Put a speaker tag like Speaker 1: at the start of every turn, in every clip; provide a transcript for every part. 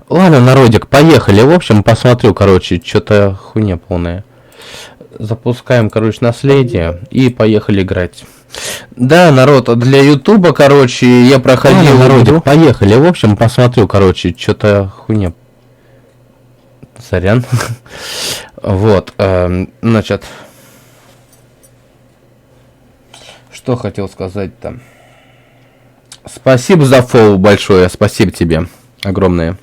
Speaker 1: Ладно, народик, поехали. В общем, посмотрю, короче, что-то хуйня полная. Запускаем, короче, наследие и поехали играть. Да, народ, для ютуба, короче, я проходил... Ладно, народик, поехали. В общем, посмотрю, короче, что-то хуйня. Сорян. Вот, значит... Что хотел сказать-то? Спасибо за фоллоу большое, спасибо тебе огромное.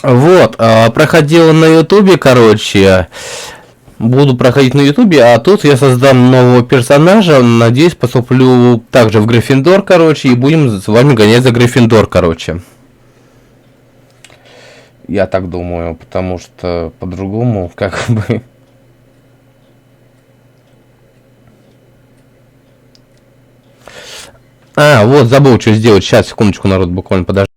Speaker 1: Вот, проходил на ютубе, короче, буду проходить на ютубе, а тут я создам нового персонажа, надеюсь, поступлю также в Гриффиндор, короче, и будем с вами гонять за Гриффиндор, короче. Я так думаю, потому что по-другому, как бы... А, вот, забыл, что сделать, сейчас, секундочку, народ, буквально подожди.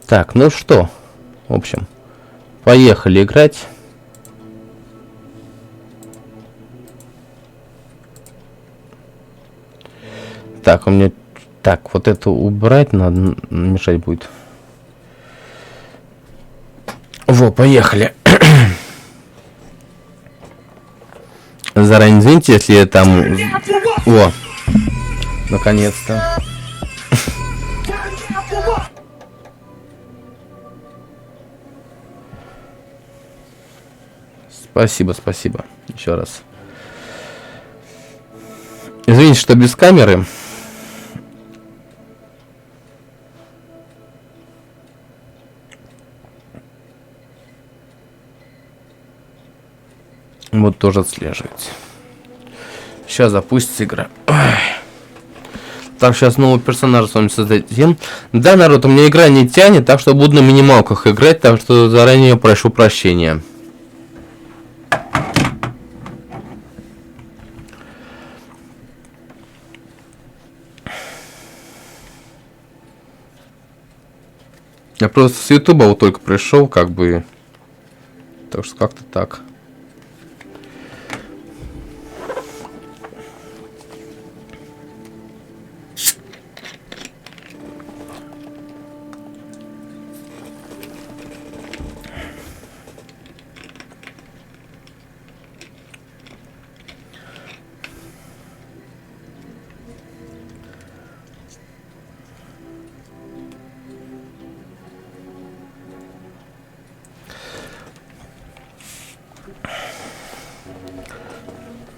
Speaker 1: Так, ну что, в общем, поехали играть. Так, у меня... Так, вот это убрать надо, мешать будет. Во, поехали. Заранее извините, если я там... О, наконец-то. Спасибо, спасибо. Еще раз. Извините, что без камеры. Вот тоже отслеживать. Сейчас запустится игра. Ой. Так, сейчас новый персонаж с вами создадим. Да, народ, у меня игра не тянет, так что буду на минималках играть, так что заранее прошу прощения. Я просто с Ютуба вот только пришел, как бы. Так что как-то так.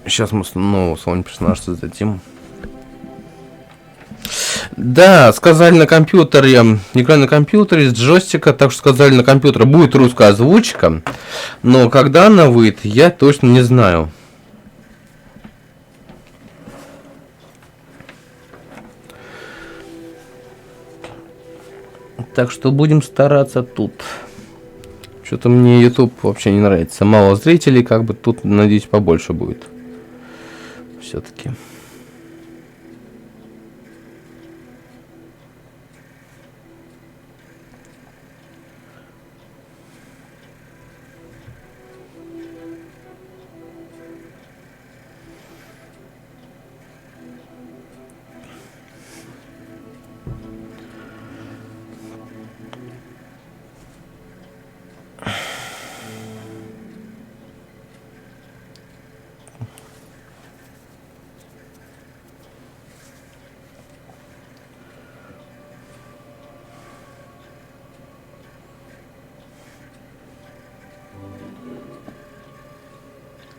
Speaker 1: Сейчас мы снова с вами персонаж создадим. Да, сказали на компьютере, игра на компьютере с джойстика, так что сказали на компьютере будет русская озвучка, но когда она выйдет, я точно не знаю. Так что будем стараться тут. Что-то мне YouTube вообще не нравится. Мало зрителей, как бы тут, надеюсь, побольше будет. Все-таки.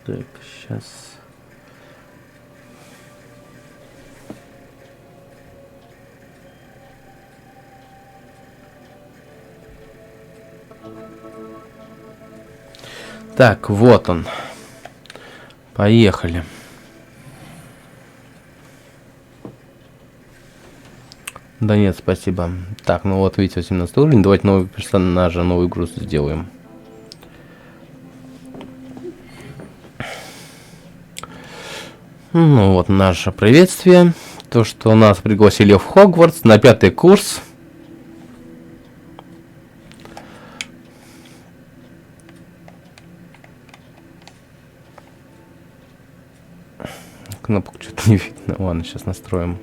Speaker 1: Так, сейчас. Так, вот он. Поехали. Да нет, спасибо. Так, ну вот видите, 18 уровень. Давайте новый персонажа, новую игру сделаем. Ну вот наше приветствие. То, что нас пригласили в Хогвартс на 5-й курс. Кнопку что-то не видно. Ладно, сейчас настроим.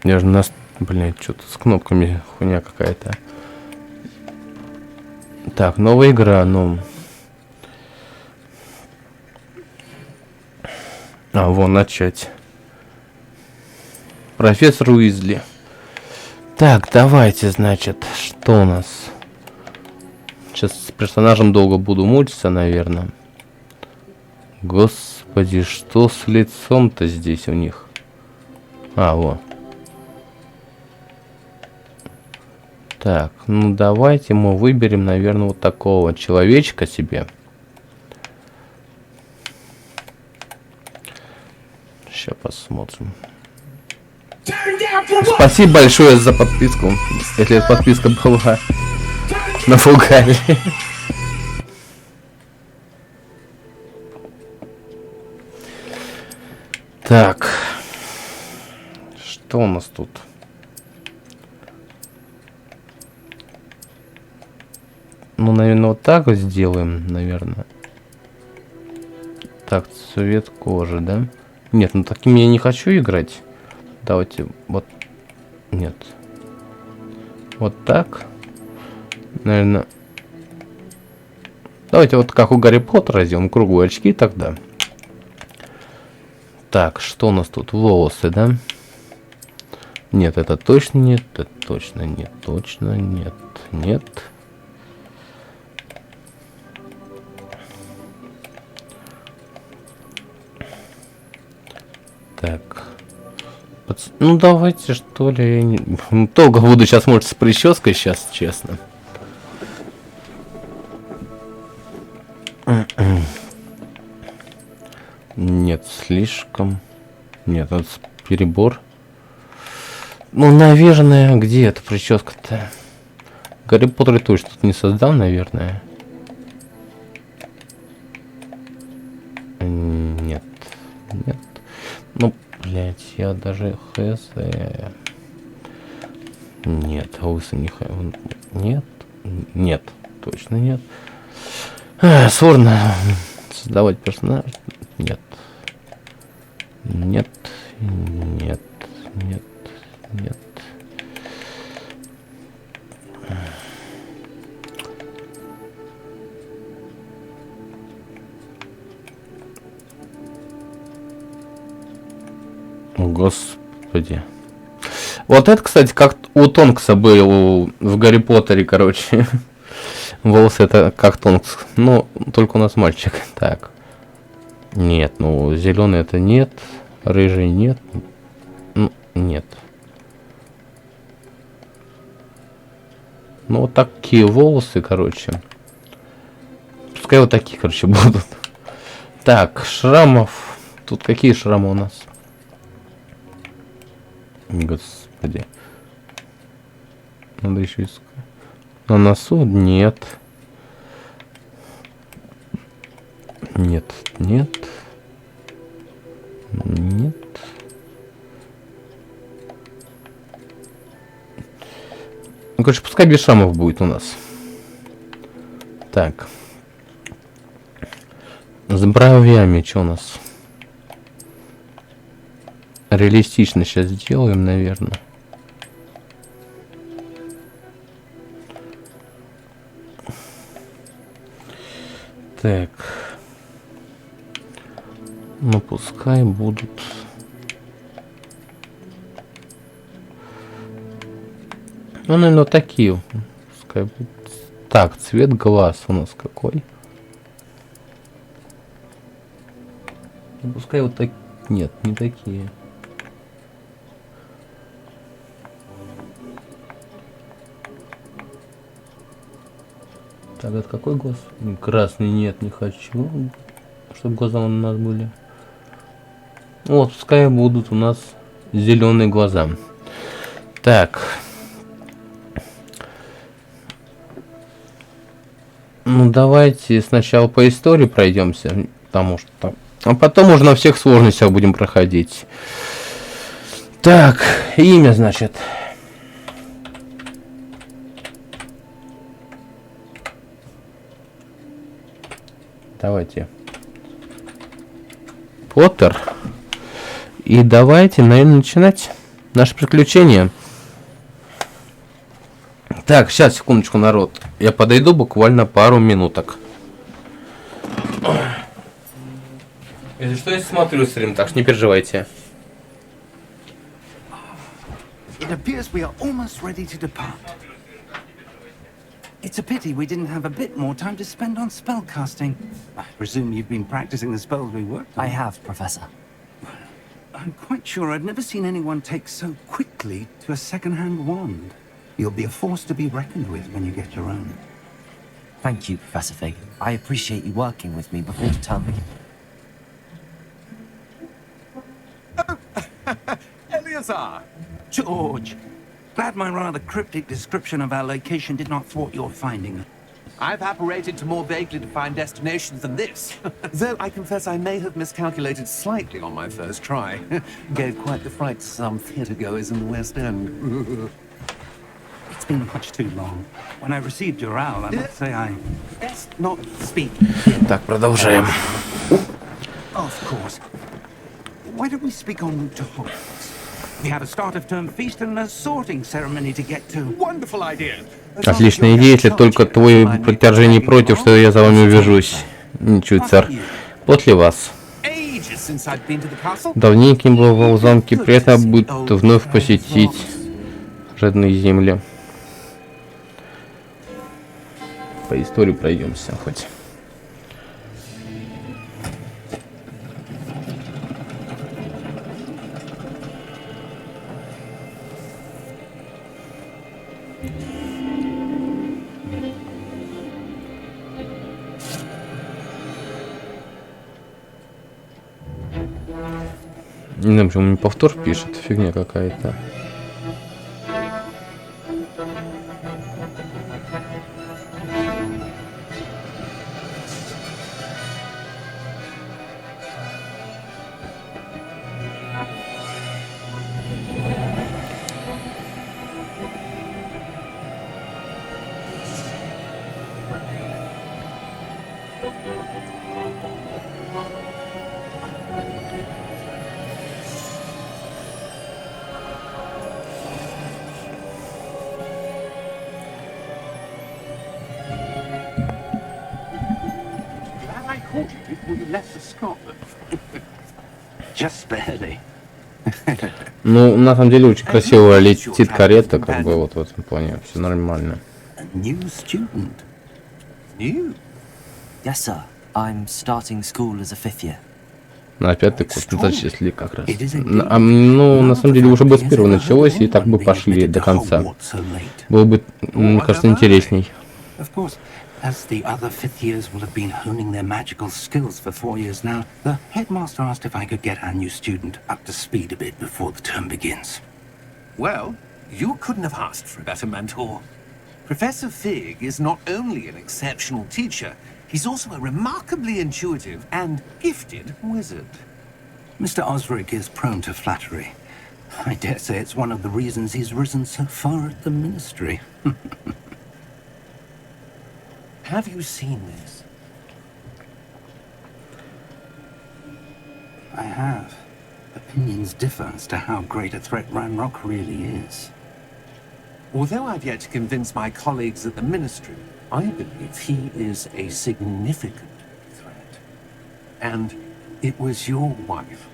Speaker 1: Я же нас... Блин, что-то с кнопками хуйня какая-то. Так, новая игра, ну... А, вон, начать. Профессор Уизли. Так, давайте, значит, что у нас? Сейчас с персонажем долго буду мучиться, наверное. Господи, что с лицом-то здесь у них? А, вот. Так, ну давайте мы выберем, наверное, вот такого человечка себе. Сейчас посмотрим. Спасибо большое за подписку. Если эта подписка была напугали. Так. Что у нас тут? Ну, наверное, вот так вот сделаем, наверное. Так, цвет кожи, да? Нет, ну таким я не хочу играть. Давайте вот... Нет. Вот так. Наверное... Давайте вот как у Гарри Поттера сделаем круглые очки тогда. Так, что у нас тут? Волосы, да? Нет, это точно нет. Это точно нет. Точно нет. Нет. Так. Ну давайте, что ли. Долго буду сейчас, может, с прической сейчас, честно. Нет, слишком. Нет, это перебор. Ну, наверное, где эта прическа-то? Гарри Поттер точно тут не создал, наверное. Нет. Нет. Ну, блять, я даже хз. Нет, лысый не хз. Нет. Нет. Точно нет. Сложно создавать персонаж. Нет. Нет. Нет. Нет. Нет. Господи. Вот это, кстати, как у Тонкса был в Гарри Поттере, короче. Волосы это как Тонкс. Ну, только у нас мальчик. Так. Нет, ну, зеленый это нет. Рыжий нет. Ну, нет. Ну, вот такие волосы, короче. Пускай вот такие, короче, будут. Так, шрамов. Тут какие шрамы у нас? Господи. Надо еще искать. На носу нет. Нет, нет. Нет. Ну, короче, пускай без шрамов будет у нас. Так. С бровями что у нас? Реалистично сейчас сделаем, наверное. Так. Ну, пускай будут... Ну, наверное, такие. Пускай будут... Так, цвет глаз у нас какой? Ну, пускай вот так... Нет, не такие. Так, это какой глаз? Красный, нет, не хочу. Чтобы глаза у нас были. Вот, пускай будут у нас зеленые глаза. Так. Ну, давайте сначала по истории пройдемся. Потому что... А потом уже на всех сложностях будем проходить. Так, имя, значит. Давайте. Поттер. И давайте, наверное, начинать наше приключение. Так, сейчас, секундочку, народ. Я подойду буквально пару минуток. Если что, я смотрю стрим, так что не переживайте.
Speaker 2: It appears we are almost ready to depart. It's a pity we didn't have a bit more time to spend on spellcasting. I presume you've been practicing the spells we worked on.
Speaker 3: I have, Professor.
Speaker 2: I'm quite sure I've never seen anyone take so quickly to a second-hand wand. You'll be a force to be reckoned with when you get your own.
Speaker 3: Thank you, Professor Fig. I appreciate you working with me before the term begins.
Speaker 2: Eleazar! George! Glad my rather cryptic description of our location did not thwart your finding.
Speaker 4: I've operated to more vaguely defined destinations than this. Though I confess I may have miscalculated slightly on my first try. Gave quite the fright to some theatre-goers in the West End.
Speaker 2: It's been much too long. When I received your owl, I must say I...
Speaker 4: Best not speak.
Speaker 1: Так, продолжаем.
Speaker 2: Of course. Why don't we speak en route to Hogwarts? We have a start-of-term feast and a sorting ceremony to get to.
Speaker 4: Wonderful idea.
Speaker 1: Отличная идея, если только твой подтверждение не против, что я за вами увяжусь. Ничего, сэр. После вас.
Speaker 4: Ages since I've been to the castle.
Speaker 1: Давненько не бывал в замке, приятно будет вновь посетить жадные земли. По истории пройдемся хоть. Не знаю, почему он мне повтор пишет, фигня какая-то.
Speaker 2: Glad I caught you before you left for Scotland. Just barely.
Speaker 1: Ну, на самом деле, очень красиво летит карета, как бы, вот в этом плане. Все нормально.
Speaker 2: A new student.
Speaker 4: New.
Speaker 3: Yes, sir. I'm starting school as a fifth year.
Speaker 1: На пятый курс зачислили как раз. Ну, на самом деле, уже бы с первого началось, и так бы пошли до конца. Было бы, мне кажется, интересней.
Speaker 2: Of course, as the other fifth years will have been honing their magical skills for 4 years now, the headmaster asked if I could get our new student up to speed a bit before the term begins.
Speaker 4: Well, you couldn't have asked for a better mentor. Professor Fig is not only an exceptional teacher, he's also a remarkably intuitive and gifted wizard.
Speaker 2: Mr. Osric is prone to flattery. I dare say it's one of the reasons he's risen so far at the ministry.
Speaker 4: Have you seen this?
Speaker 2: I have. Opinions differ as to how great a threat Ranrock really is.
Speaker 4: Although I've yet to convince my colleagues at the ministry, I believe he is a significant threat. And it was your wife,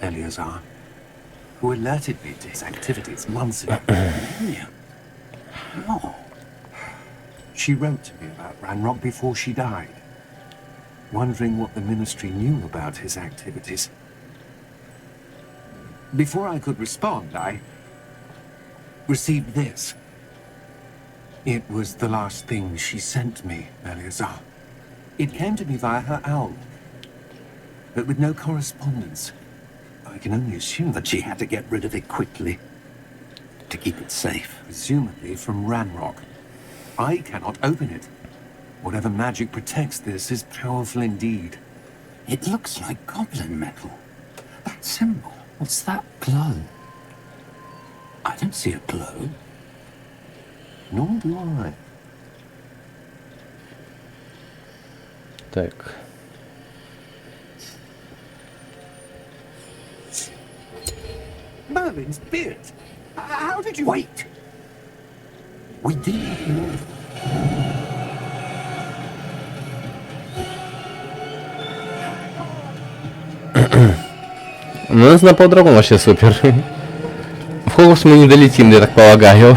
Speaker 4: Eleazar, who alerted me to his activities months ago.
Speaker 2: Yeah. Oh.
Speaker 4: She wrote to me about Ranrock before she died, wondering what the ministry knew about his activities. Before I could respond, I received this. It was the last thing she sent me, Eleazar. It came to me via her owl, but with no correspondence.
Speaker 2: I can only assume that she had to get rid of it quickly to keep it safe.
Speaker 4: Presumably from Ranrock. I cannot open it. Whatever magic protects this is powerful indeed.
Speaker 2: It looks like goblin metal. That symbol. What's that glow? I don't see a glow.
Speaker 4: Nor do I.
Speaker 1: Так.
Speaker 4: Merlin's beard. How did you...
Speaker 2: Wait! We didn't know.
Speaker 1: У нас на по-другому вообще супер. В Хогвартс мы не долетим, я так полагаю.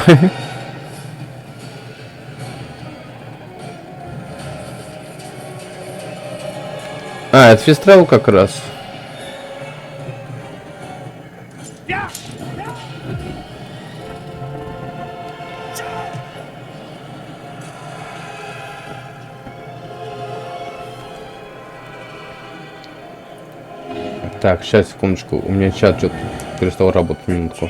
Speaker 1: А, это фестиваль как раз. Так, сейчас, секундочку. У меня чат что-то перестал работать, минутку.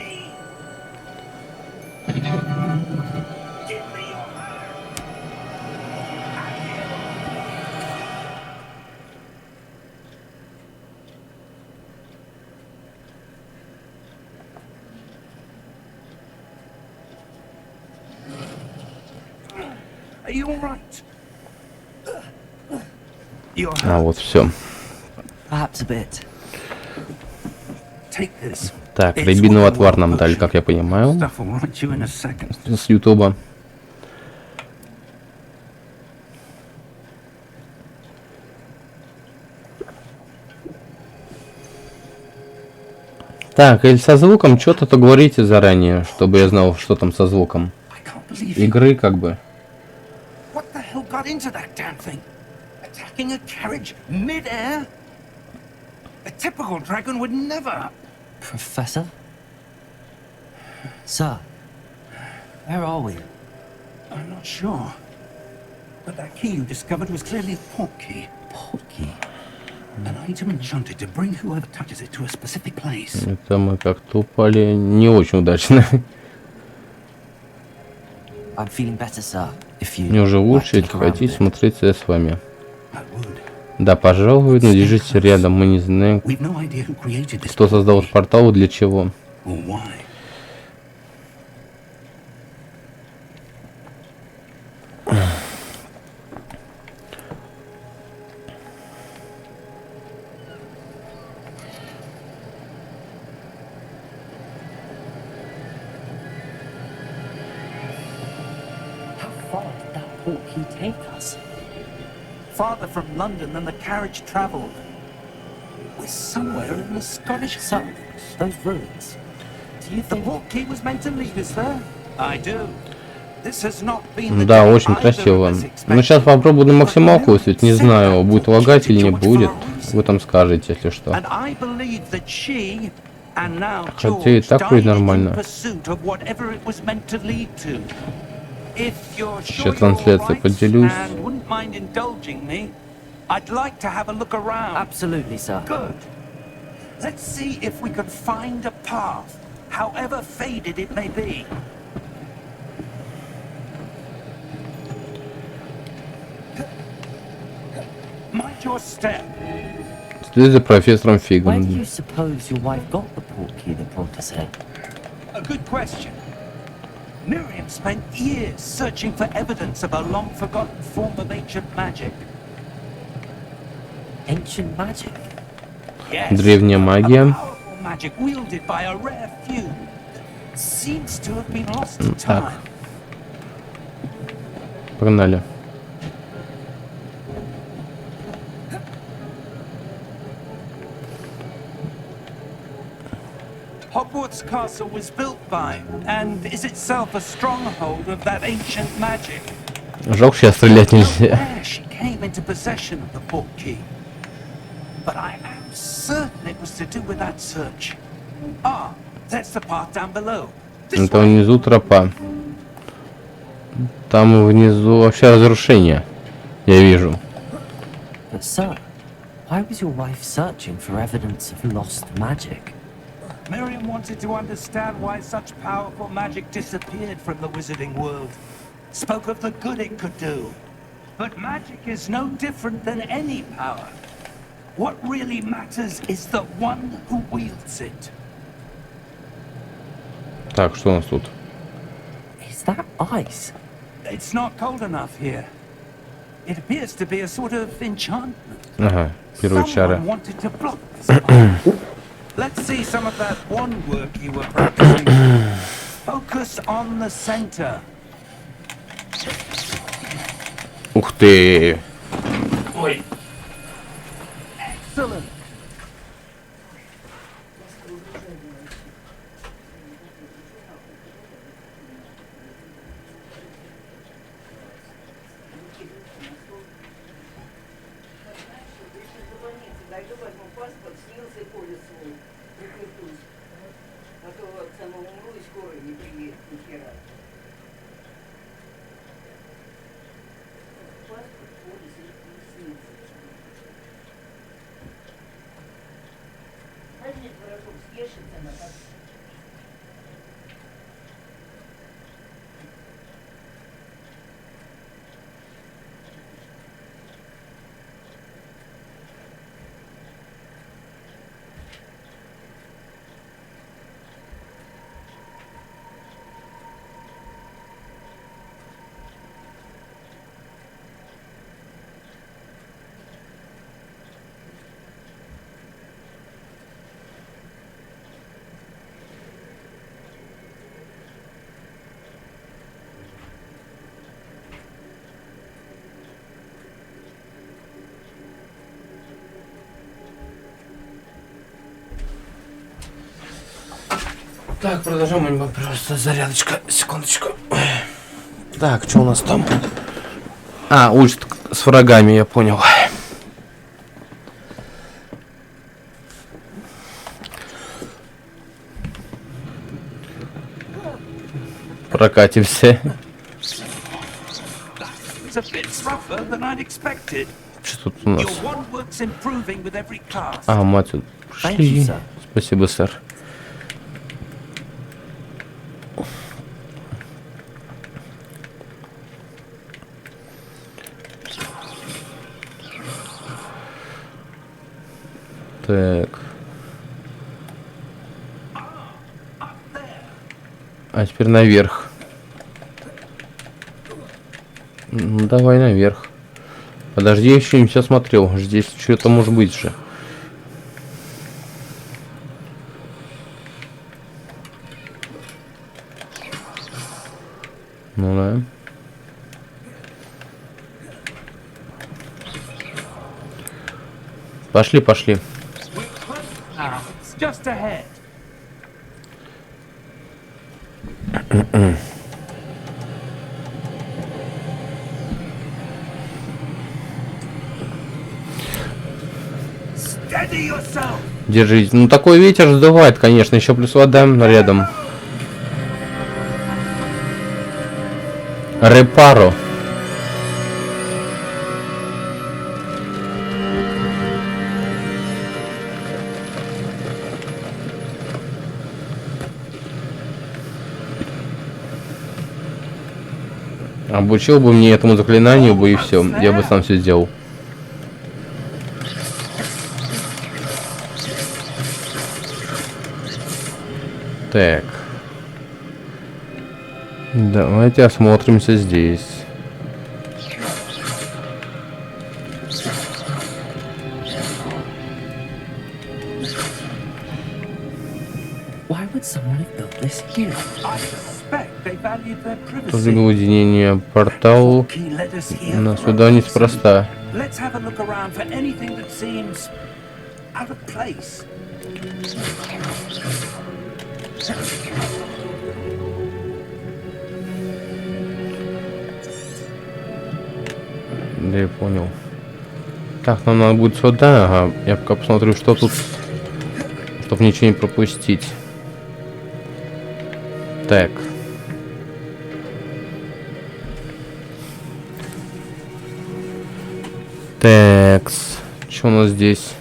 Speaker 2: you all right? You're
Speaker 1: А,
Speaker 2: hurt.
Speaker 1: вот все.
Speaker 3: Perhaps a bit.
Speaker 2: Take this.
Speaker 1: Так,
Speaker 2: It's
Speaker 1: рябиновый
Speaker 2: Wiccan
Speaker 1: отвар
Speaker 2: World
Speaker 1: нам дали,
Speaker 2: potion.
Speaker 1: как я понимаю,
Speaker 2: Stuff will right you in a second.
Speaker 1: с Ютуба. Так, или со звуком что-то говорите заранее, чтобы я знал, что там со звуком.
Speaker 2: I can't believe it.
Speaker 1: Игры как бы.
Speaker 2: What the hell got into that damn thing? Attacking a carriage mid-air? A typical dragon would never.
Speaker 3: Professor? Sir, where are we?
Speaker 2: I'm not sure. But that key you discovered was clearly a port key.
Speaker 3: Portkey.
Speaker 2: An item enchanted to bring whoever touches it to a specific place.
Speaker 1: Это мы как-то упали не очень удачно.
Speaker 3: I'm feeling better, sir. If you
Speaker 1: Мне уже лучше,
Speaker 3: like to
Speaker 1: если
Speaker 3: look around a
Speaker 1: хотите
Speaker 3: bit.
Speaker 1: смотреть я с вами.
Speaker 2: I would.
Speaker 1: Да, пожалуй, но держите рядом, мы не знаем,
Speaker 2: We've no idea who created this
Speaker 1: кто создал
Speaker 2: port
Speaker 1: этот портал и для чего.
Speaker 2: key, or why.
Speaker 3: How far did that portkey take us?
Speaker 2: Farther from London than the carriage travelled. We're somewhere in the Scottish
Speaker 3: Sir,
Speaker 2: Highlands.
Speaker 3: those ruins. Do you
Speaker 2: The
Speaker 3: think...
Speaker 2: port key was meant to lead us there? I do. This has not been the
Speaker 1: Да,
Speaker 2: day
Speaker 1: очень
Speaker 2: either
Speaker 1: красиво.
Speaker 2: of us
Speaker 1: Ну, сейчас
Speaker 2: expected.
Speaker 1: попробую на максималку выставить. Не знаю, будет лагать или не будет. Вы там скажете, если что.
Speaker 2: And I believe that she and now
Speaker 1: Хотя и
Speaker 2: George
Speaker 1: так вроде
Speaker 2: died in
Speaker 1: нормально.
Speaker 2: pursuit of whatever it was meant to lead to. If you're sure
Speaker 1: Сейчас
Speaker 2: you're all
Speaker 1: трансляция
Speaker 2: right
Speaker 1: поделюсь.
Speaker 2: and wouldn't mind indulging me, I'd like to have a look around.
Speaker 3: Absolutely, sir.
Speaker 2: Good. Let's see if we can find a path, however faded it may be. Mind your step.
Speaker 1: Вслед за профессором
Speaker 3: Where do
Speaker 1: Фигом.
Speaker 3: you suppose your wife got the portkey that brought us here?
Speaker 2: A good question. Miriam spent years searching for evidence of a long-forgotten form of ancient magic.
Speaker 3: Ancient magic?
Speaker 2: Yes.
Speaker 1: Древняя
Speaker 2: A
Speaker 1: магия.
Speaker 2: powerful magic wielded by a rare few. Seems to have been lost to
Speaker 1: Так.
Speaker 2: time.
Speaker 1: Погнали.
Speaker 2: Hogwarts Castle was built by, and is itself a stronghold of that ancient magic.
Speaker 1: Жалко, сейчас стрелять нельзя.
Speaker 2: Where she came into possession of the port key. But I am certain it was to do with that search. Ah, there's the path down below. This
Speaker 1: Это
Speaker 2: way.
Speaker 1: внизу тропа. Там внизу вообще разрушение. Я вижу.
Speaker 3: But sir, why was your wife searching for evidence of lost magic?
Speaker 2: Miriam wanted to understand why such powerful magic disappeared from the wizarding world. Spoke of the good it could do. But magic is no different than any power. What really matters is the one who wields it.
Speaker 1: Так, что у нас тут?
Speaker 3: Is that ice?
Speaker 2: It's not cold enough here. It appears to be a sort of enchantment.
Speaker 1: Ага, первые чары.
Speaker 2: Someone wanted to block this path. Let's see some of that wand work you were practicing. Focus on the center.
Speaker 1: Ух ты!
Speaker 2: Excellent.
Speaker 5: Дойду, возьму паспорт, снился по лесу, прикреплюсь. А то от самого умру и скоро не приедет ни хера. Паспорт по лесу не снился. Возьми порошок, съешь это на так.
Speaker 1: Так, продолжаем. Просто зарядочка. Секундочку. Так, что у нас там? А, учат с врагами, я понял. Прокатимся.
Speaker 2: It's a bit rougher than I'd expected.
Speaker 1: Что тут у нас?
Speaker 2: Your wand work's improving with every cast.
Speaker 1: А, мы отсюда
Speaker 3: Thank you,
Speaker 1: пришли.
Speaker 3: sir.
Speaker 1: Спасибо, сэр. Так. А теперь наверх. Ну, давай наверх. Подожди, я еще не все смотрел. Здесь что-то может быть же. Ну да. Пошли, пошли.
Speaker 2: Now, it's just ahead. Steady yourself.
Speaker 1: Держись. Ну такой ветер сдувает, конечно. Еще плюс вода рядом. Репаро. Обучил бы мне этому заклинанию бы и все. Я бы сам все сделал. Так. Давайте осмотримся здесь.
Speaker 3: Why would someone have built this here?
Speaker 2: I suspect they valued their
Speaker 1: Тоже
Speaker 2: privacy.
Speaker 1: уединение. Портал
Speaker 2: He led us here
Speaker 1: на
Speaker 2: for a
Speaker 1: сюда
Speaker 2: reason.
Speaker 1: неспроста.
Speaker 2: Let's have a look around for anything that seems out of place.
Speaker 1: Да, я понял. Так, нам надо будет сюда. Ага. Я пока посмотрю, что тут. Чтоб ничего не пропустить. Так. Такс. Что у нас здесь?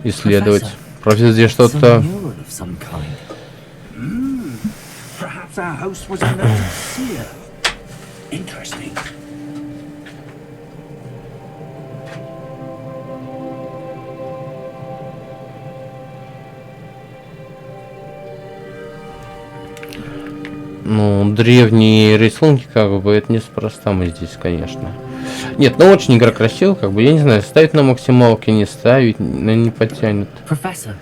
Speaker 1: Исследовать. Профессор, здесь
Speaker 3: Some
Speaker 1: что-то.
Speaker 3: mural of some kind.
Speaker 2: Perhaps our host was a noted seer. Interesting.
Speaker 1: Ну, древние рисунки, как бы, это неспроста мы здесь, конечно. Нет, ну очень игра красивая, как бы, я не знаю, ставить на максималке, не ставить, не потянет.
Speaker 3: Professor,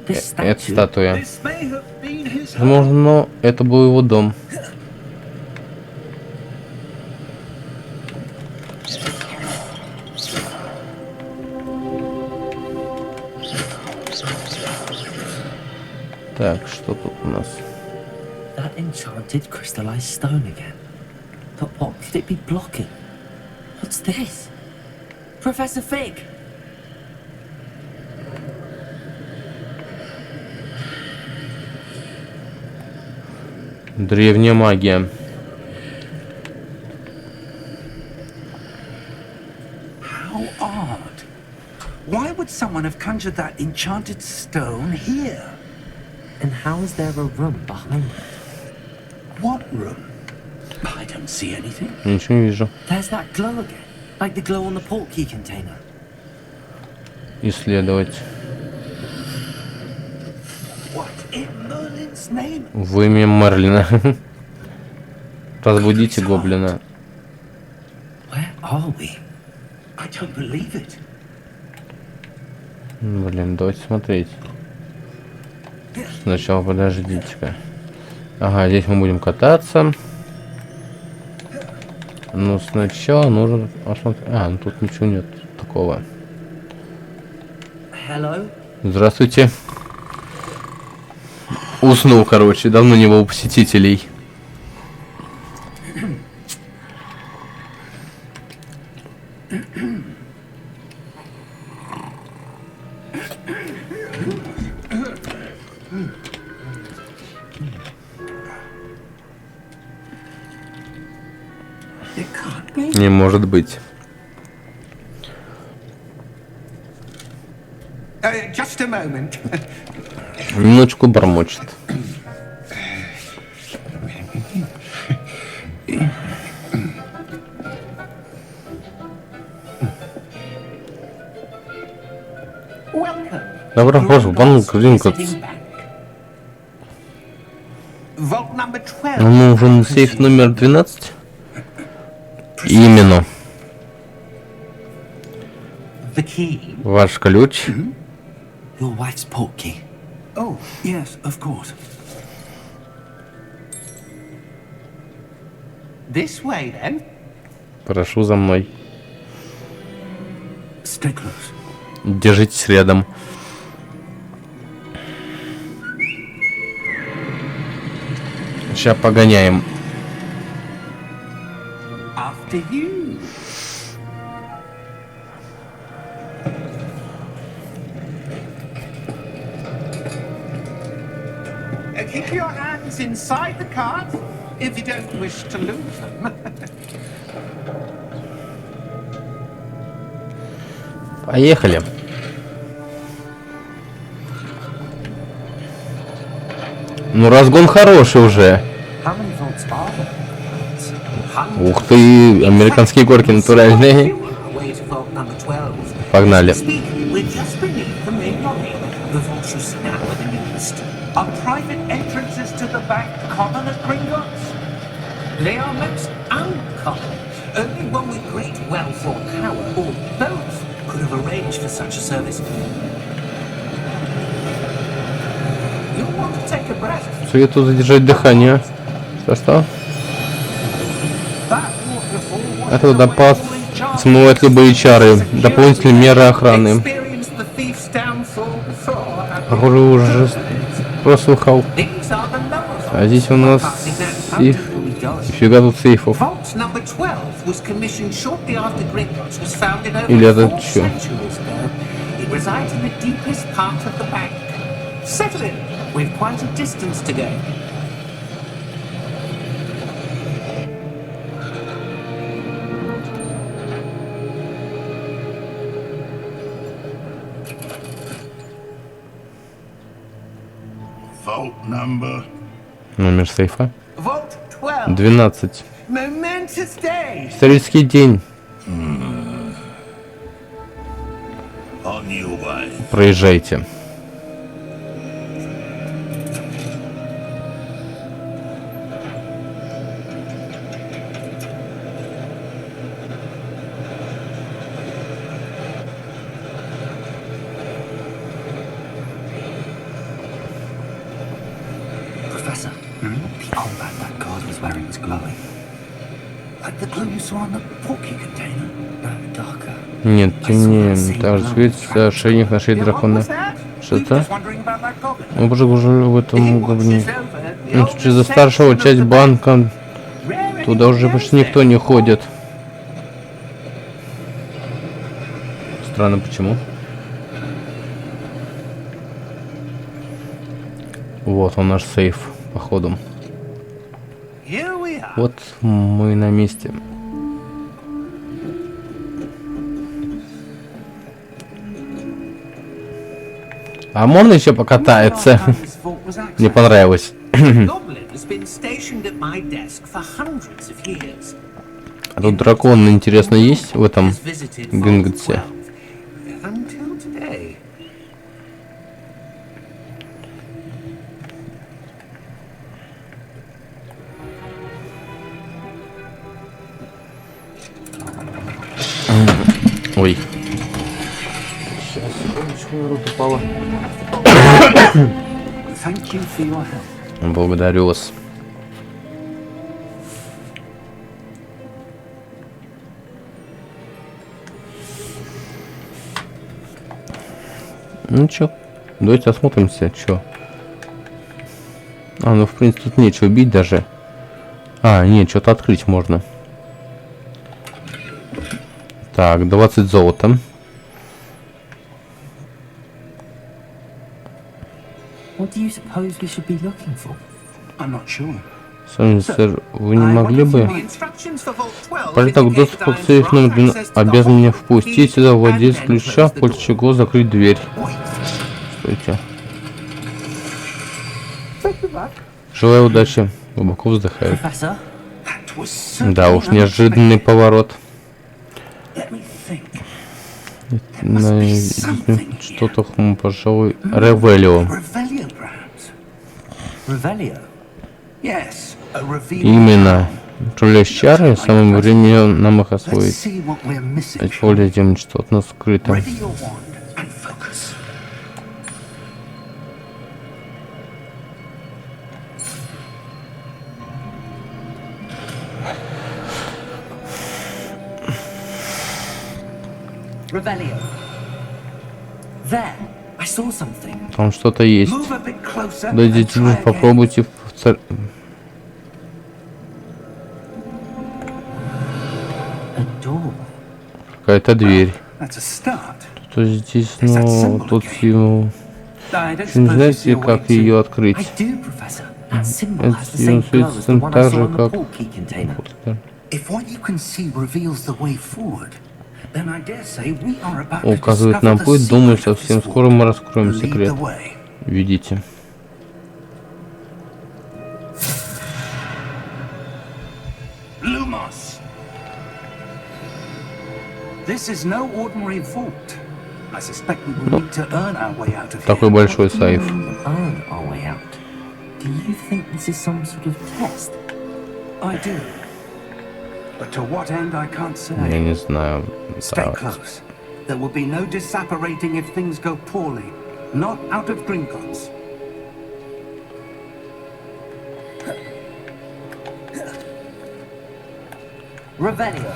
Speaker 3: this
Speaker 1: Это
Speaker 3: statue.
Speaker 1: статуя.
Speaker 2: This may have been his
Speaker 1: Возможно, это был его дом. Так, что тут у нас?
Speaker 3: That enchanted crystallized stone again. But what could it be blocking? What's this? Professor Fig!
Speaker 1: Древняя магия.
Speaker 2: How odd. Why would someone have conjured that enchanted stone here?
Speaker 3: And how is there a room behind it?
Speaker 2: What room? I don't see anything.
Speaker 1: Ничего не вижу.
Speaker 3: There's that glow again. Like the glow on the portkey container.
Speaker 1: Исследовать.
Speaker 2: What in Merlin's name?
Speaker 1: В имя Мерлина. Разбудите гоблина.
Speaker 3: Where are we?
Speaker 2: I don't believe it.
Speaker 1: Блин, давайте смотреть. Сначала подождите-ка. Ага, здесь мы будем кататься. Ну, сначала нужно посмотреть. А, ну тут ничего нет такого.
Speaker 3: Hello?
Speaker 1: Здравствуйте. Уснул, короче, давно не было у посетителей. Не может быть.
Speaker 4: Just a moment.
Speaker 1: Минуточку бормочет. Добро пожаловать, Гринкотс.
Speaker 4: Vault number 12.
Speaker 1: Нам нужен сейф номер 12. Именно.
Speaker 3: The key.
Speaker 1: Ваш ключ.
Speaker 3: Your wife's portkey.
Speaker 2: Oh, yes, of course.
Speaker 4: This way, then.
Speaker 1: Прошу за мной.
Speaker 2: Stay close.
Speaker 1: Держитесь рядом. Сейчас погоняем.
Speaker 4: After you. Keep your hands inside the cart if you don't wish to lose them.
Speaker 1: Поехали. Ну, разгон хороший уже.
Speaker 4: How many vaults are there?
Speaker 1: Ух ты, американские горки натуральные.
Speaker 4: Way to vault number 12.
Speaker 1: Погнали.
Speaker 4: We're just beneath the main lobby. The vault you see now are the newest.
Speaker 2: Are private entrances to the back common at Gringotts?
Speaker 4: They are most uncommon. Only one with great wealth or power, or both, could have arranged for such a service. You'll want to take a breath.
Speaker 1: Советую задержать дыхание. Что?
Speaker 2: That waterfall was
Speaker 1: Это
Speaker 2: the
Speaker 1: водопад
Speaker 2: way to enchant
Speaker 1: смывает любые чары. Дополнительные меры охраны.
Speaker 4: Experienced the thief's downfall before, have you?
Speaker 1: Похоже, уже прослухал.
Speaker 4: These are the lower
Speaker 1: А здесь у
Speaker 4: vaults.
Speaker 1: нас
Speaker 4: Passing that
Speaker 1: сейф.
Speaker 4: fountain will be going.
Speaker 1: Фига тут сейфов.
Speaker 4: Vault number 12 was commissioned shortly after Gringotts was founded
Speaker 1: Или
Speaker 4: over
Speaker 1: это
Speaker 4: 4
Speaker 1: чё?
Speaker 4: centuries ago. It resides in the deepest part of the bank. Settle in. We've quite a distance to go.
Speaker 6: Vault number.
Speaker 1: Номер сейфа.
Speaker 4: Vault 12.
Speaker 1: 12.
Speaker 4: Momentous day.
Speaker 1: Исторический день.
Speaker 6: On your way.
Speaker 1: Проезжайте.
Speaker 3: Professor, the armband that guard was wearing was glowing. Like the glow you saw on the portkey container. No, darker.
Speaker 1: Нет, темнее. Также светится ошейник на шее дракона. Что это?
Speaker 2: Just wondering about that goblin.
Speaker 1: Мы уже в этом гоблине.
Speaker 2: It's over.
Speaker 1: Ну, тут из-за старшего часть банка. Туда уже почти никто не ходит. Странно, почему? Вот он наш сейф, походу.
Speaker 2: Here we are.
Speaker 1: Вот мы на месте. А можно еще покатается?
Speaker 4: This vault was accessed.
Speaker 1: Мне понравилось.
Speaker 4: Goblin has been stationed at my desk for hundreds of years.
Speaker 1: А тут дракон, интересно, есть в этом
Speaker 4: Has visited Vault
Speaker 1: Гринготсе?
Speaker 4: 12 until today.
Speaker 1: Ой. Сейчас, секундочку, народ упала.
Speaker 2: Thank you for your help.
Speaker 1: Благодарю вас. Ну чё, давайте осмотримся, чё. А, ну в принципе тут нечего бить даже. А, нет, что-то открыть можно. Так, 20 золота.
Speaker 3: What do you suppose we should be looking for?
Speaker 2: I'm not sure.
Speaker 1: Сэр, вы не
Speaker 2: I
Speaker 1: могли
Speaker 2: wonder if
Speaker 1: бы...
Speaker 2: the instructions for Vault 12
Speaker 1: Полеток, доступ
Speaker 2: indicate that
Speaker 1: к
Speaker 2: I'm
Speaker 1: сейфу номер
Speaker 2: granted
Speaker 1: 12
Speaker 2: access to the
Speaker 1: обязан меня
Speaker 2: Hogwarts
Speaker 1: впустить
Speaker 2: key
Speaker 1: сюда,
Speaker 2: and
Speaker 1: владеть
Speaker 2: then
Speaker 1: ключа,
Speaker 2: close the
Speaker 1: после
Speaker 2: door.
Speaker 1: чего закрыть дверь.
Speaker 2: Wait.
Speaker 1: Стойте. Желаю удачи. Глубоко вздыхает.
Speaker 3: Professor?
Speaker 2: That was certainly
Speaker 1: Да уж, неожиданный
Speaker 2: unexpected.
Speaker 1: поворот.
Speaker 2: Let me think. must be something here.
Speaker 1: Что-то, пожалуй, Ревелио.
Speaker 2: Revelio, perhaps.
Speaker 3: Revelio?
Speaker 2: Yes, a reveal.
Speaker 1: Именно. Тролля чары, самым временем нам их
Speaker 2: Let's
Speaker 1: освоить.
Speaker 2: see what we're missing.
Speaker 1: Дать поглядим, что от нас скрыто.
Speaker 2: Ready your wand and focus.
Speaker 3: Revelio. There. I saw something.
Speaker 1: Там что-то есть.
Speaker 2: Move a bit closer. and
Speaker 1: Дойдите,
Speaker 2: try again.
Speaker 1: попробуйте
Speaker 3: A door.
Speaker 1: какая-то дверь.
Speaker 2: That's a start.
Speaker 1: То здесь, ну, тут символ.
Speaker 2: I don't
Speaker 1: Не
Speaker 2: suppose you see
Speaker 1: знаете,
Speaker 2: a way
Speaker 1: как
Speaker 2: to-
Speaker 1: ее открыть?
Speaker 3: I do, Professor. That symbol
Speaker 1: Это
Speaker 3: has the same glow as the
Speaker 1: светится
Speaker 3: one I
Speaker 1: так
Speaker 3: saw
Speaker 1: же,
Speaker 3: in the
Speaker 1: как...
Speaker 3: portkey container.
Speaker 2: If what you can see reveals the way forward, then I dare say we are about to
Speaker 1: Указывает
Speaker 2: discover
Speaker 1: нам
Speaker 2: the
Speaker 1: путь. Думаю,
Speaker 2: secret of
Speaker 1: совсем
Speaker 2: this
Speaker 1: скоро
Speaker 2: vault.
Speaker 1: мы раскроем
Speaker 2: Lead
Speaker 1: секрет.
Speaker 2: the way.
Speaker 1: Видите.
Speaker 2: Lumos. This is no ordinary vault. I suspect we will need to earn our way out of
Speaker 1: Такой
Speaker 2: here.
Speaker 1: большой сейф.
Speaker 3: Earn our way out. Do you think this is some sort of test?
Speaker 2: I do. But to what end I can't
Speaker 1: Я
Speaker 2: say.
Speaker 1: не знаю.
Speaker 2: Stay
Speaker 1: Так.
Speaker 2: close. There will be no disapparating if things go poorly. Not out of Gringotts.
Speaker 3: Revelio.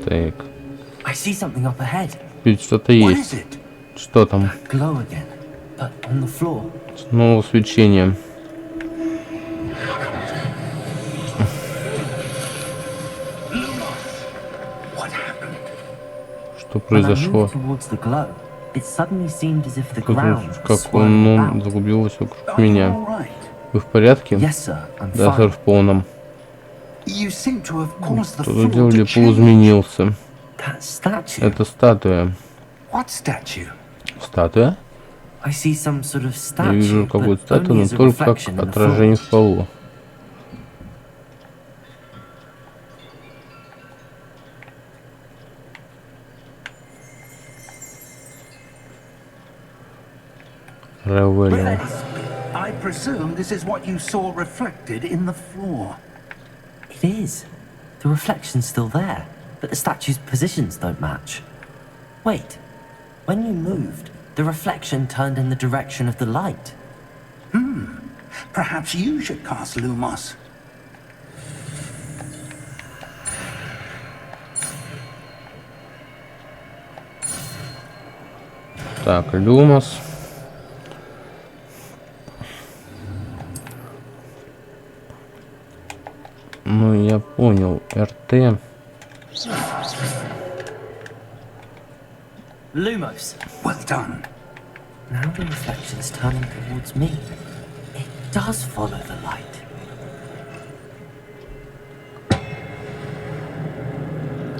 Speaker 1: Так.
Speaker 3: I see something up ahead.
Speaker 1: Ведь что-то
Speaker 2: What
Speaker 1: есть.
Speaker 2: is it?
Speaker 1: Что там?
Speaker 3: Glow again. But on the floor.
Speaker 1: Снова свечение.
Speaker 2: What happened?
Speaker 1: Что
Speaker 3: When I
Speaker 1: произошло?
Speaker 3: moved towards the glow, it suddenly seemed as if the ground was
Speaker 1: Как
Speaker 3: swirling
Speaker 1: он
Speaker 3: about.
Speaker 1: заглубился вокруг
Speaker 2: Are you
Speaker 1: меня.
Speaker 2: all right?
Speaker 1: Вы в порядке?
Speaker 3: Yes, sir. I'm
Speaker 1: Да, сэр,
Speaker 3: fine.
Speaker 1: в полном.
Speaker 2: You seem to have caused the
Speaker 1: Что-то
Speaker 2: floor
Speaker 1: делали,
Speaker 2: to change.
Speaker 1: полузменился.
Speaker 3: That statue.
Speaker 1: Это статуя.
Speaker 2: What statue?
Speaker 1: Статуя?
Speaker 3: I see some sort of
Speaker 1: Я вижу
Speaker 3: statue,
Speaker 1: какую-то
Speaker 3: but
Speaker 1: статую,
Speaker 3: only
Speaker 1: но
Speaker 3: as a
Speaker 1: только как
Speaker 3: reflection in the floor.
Speaker 1: отражение в полу. Ревелио.
Speaker 2: I presume this is what you saw reflected in the floor.
Speaker 3: It is. The reflection's still there, but the statue's positions don't match. Wait. When you moved, the reflection turned in the direction of the light.
Speaker 2: Perhaps you should cast Lumos.
Speaker 1: Так, Люмос. Ну, я понял. РТ.
Speaker 3: Lumos.
Speaker 2: Well done.
Speaker 3: Now the reflection's turning towards me. It does follow the light.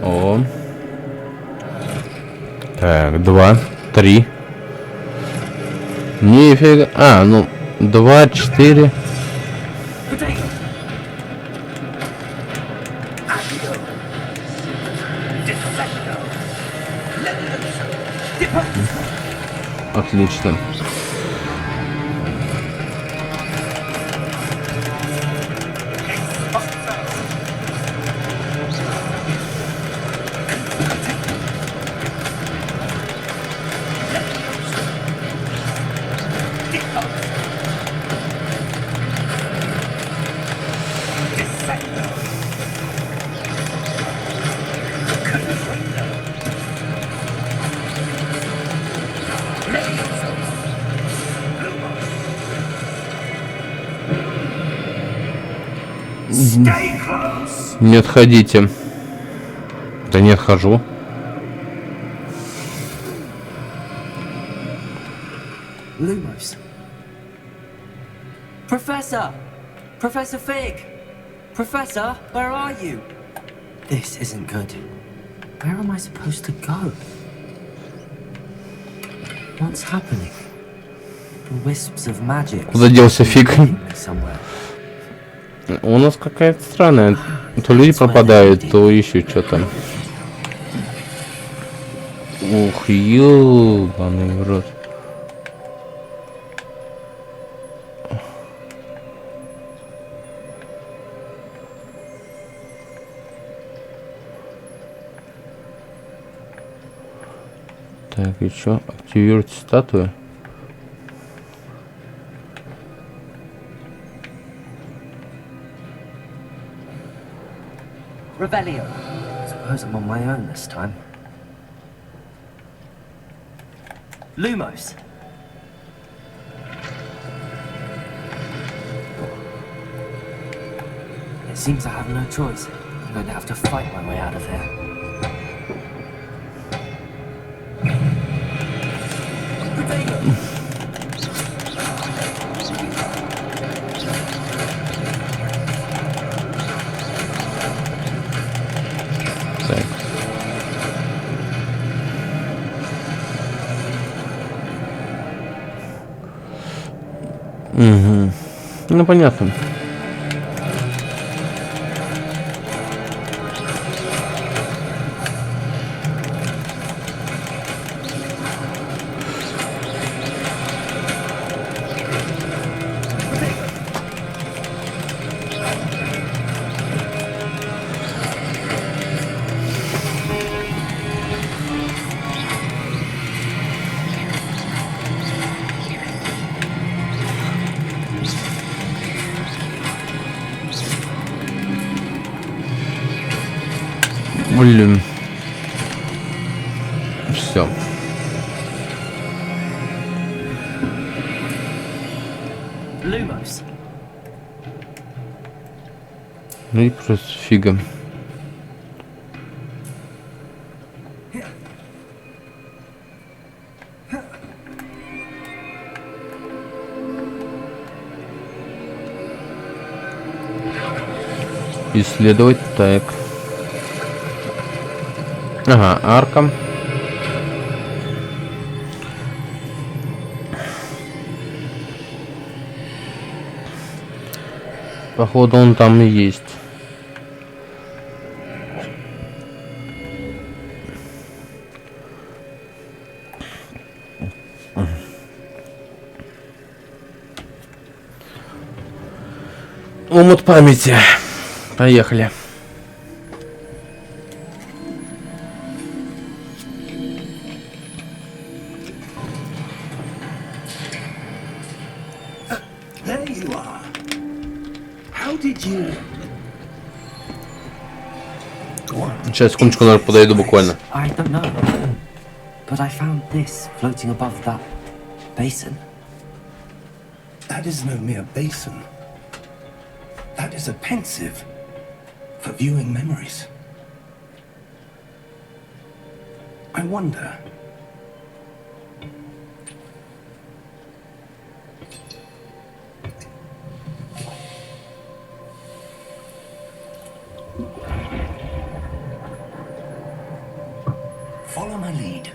Speaker 1: О. Так, 2, 3. Нифига. А, ну, 2, 4.
Speaker 2: Potato.
Speaker 1: Отлично.
Speaker 2: Stay close.
Speaker 1: Не отходите. Да не отхожу.
Speaker 3: Lumos. Professor! Professor Fig! Professor, where are you? This isn't good. Where am I supposed to go? What's happening? The wisps of magic.
Speaker 1: Куда делся Фиг?
Speaker 3: leading me somewhere.
Speaker 1: У нас какая-то странная. То люди пропадают, то еще что-то. Ух, ёбаный в рот. Так, и чё? Активируйте статую.
Speaker 3: Revelio. Suppose I'm on my own this time. Lumos. It seems I have no choice. I'm going to have to fight my way out of here.
Speaker 1: Так. Угу. Ну понятно. Блин. Все.
Speaker 3: Lumos.
Speaker 1: Ну и просто фига. Исследовать, так. Ага, арка. Походу он там и есть. Омут памяти. Поехали.
Speaker 2: There you are. How did you?
Speaker 1: Сейчас, секундочку, наверное, подойду буквально.
Speaker 3: I don't know. But I found this floating above that basin.
Speaker 2: That is no mere basin. That is a pensive for viewing memories. I wonder. Follow my lead.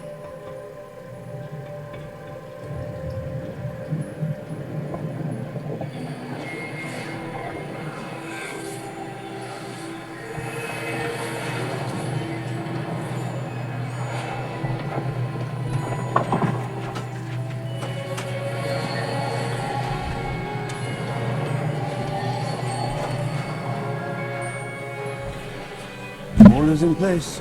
Speaker 7: All is in place.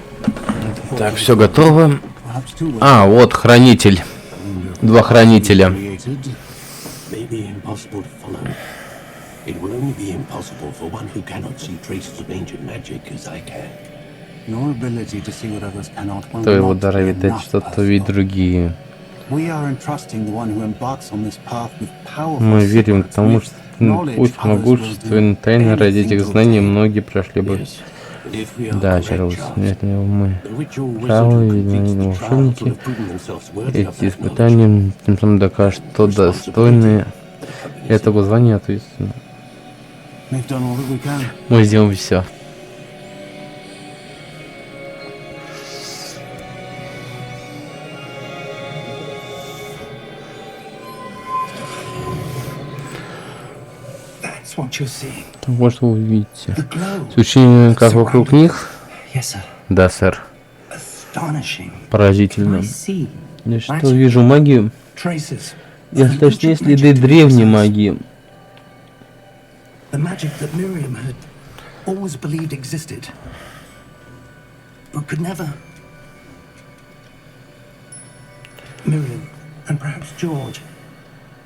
Speaker 1: Так, все готово.
Speaker 7: Perhaps two
Speaker 1: А, вот хранитель. Два хранителя.
Speaker 7: created.
Speaker 4: May be impossible to follow. It will only be impossible for one who cannot see traces of ancient magic as I can.
Speaker 7: Your ability to see what others cannot will
Speaker 1: То его
Speaker 7: not
Speaker 1: дара
Speaker 7: be
Speaker 1: видать,
Speaker 7: enough,
Speaker 1: что-то
Speaker 7: Pathfinder.
Speaker 1: видят другие.
Speaker 7: We are entrusting the one who embarks on this path with powerful
Speaker 1: Мы верим
Speaker 7: secrets
Speaker 1: тому,
Speaker 7: with
Speaker 1: что Пусть могущественные тайны ради этих знаний многие прошли бы. Да, чаровые смертные умы. Правы, видимо, волшебники. Эти испытания тем самым докажут, что достойны этого звания ответственно. Мы сделаем все. Вот что вы увидите. Свечение как вокруг них? Да, сэр. Поразительно. Я что вижу магию? Я точнее следы древней магии.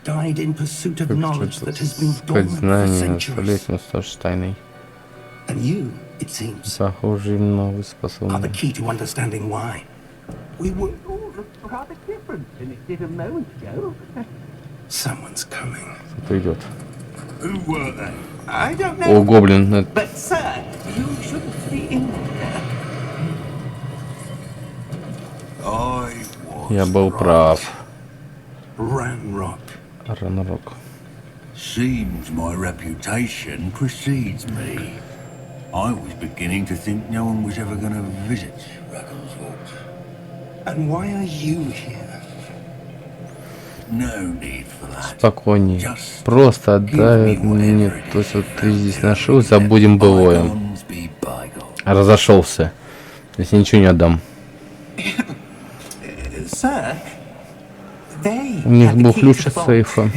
Speaker 5: Died in pursuit of knowledge that has been dormant for centuries. And you, it seems,
Speaker 1: Похоже, именно вы
Speaker 5: are the
Speaker 1: способны.
Speaker 5: key to understanding why. We were all rather different than it did a moment ago. Someone's coming.
Speaker 1: Кто идет?
Speaker 6: Who were they?
Speaker 5: I don't
Speaker 1: О,
Speaker 5: know.
Speaker 1: гоблин. Это-
Speaker 5: But, sir, you shouldn't be in there.
Speaker 6: I was
Speaker 1: Я был
Speaker 6: right.
Speaker 1: прав.
Speaker 5: Ranrock.
Speaker 1: Ранрок.
Speaker 6: Seems my reputation precedes me. I was beginning to think no one was ever going to visit Ravenswood.
Speaker 5: And why are you here?
Speaker 6: No need for that.
Speaker 1: Спокойней. Просто отдай мне то, что ты здесь нашел, забудем былое.
Speaker 6: Bygones be bygones.
Speaker 1: Разошелся. Если ничего не отдам.
Speaker 5: Sir, they
Speaker 1: У них
Speaker 5: had the
Speaker 1: был
Speaker 5: key
Speaker 1: ключ
Speaker 5: to
Speaker 1: от
Speaker 5: the vault.
Speaker 1: сейфа.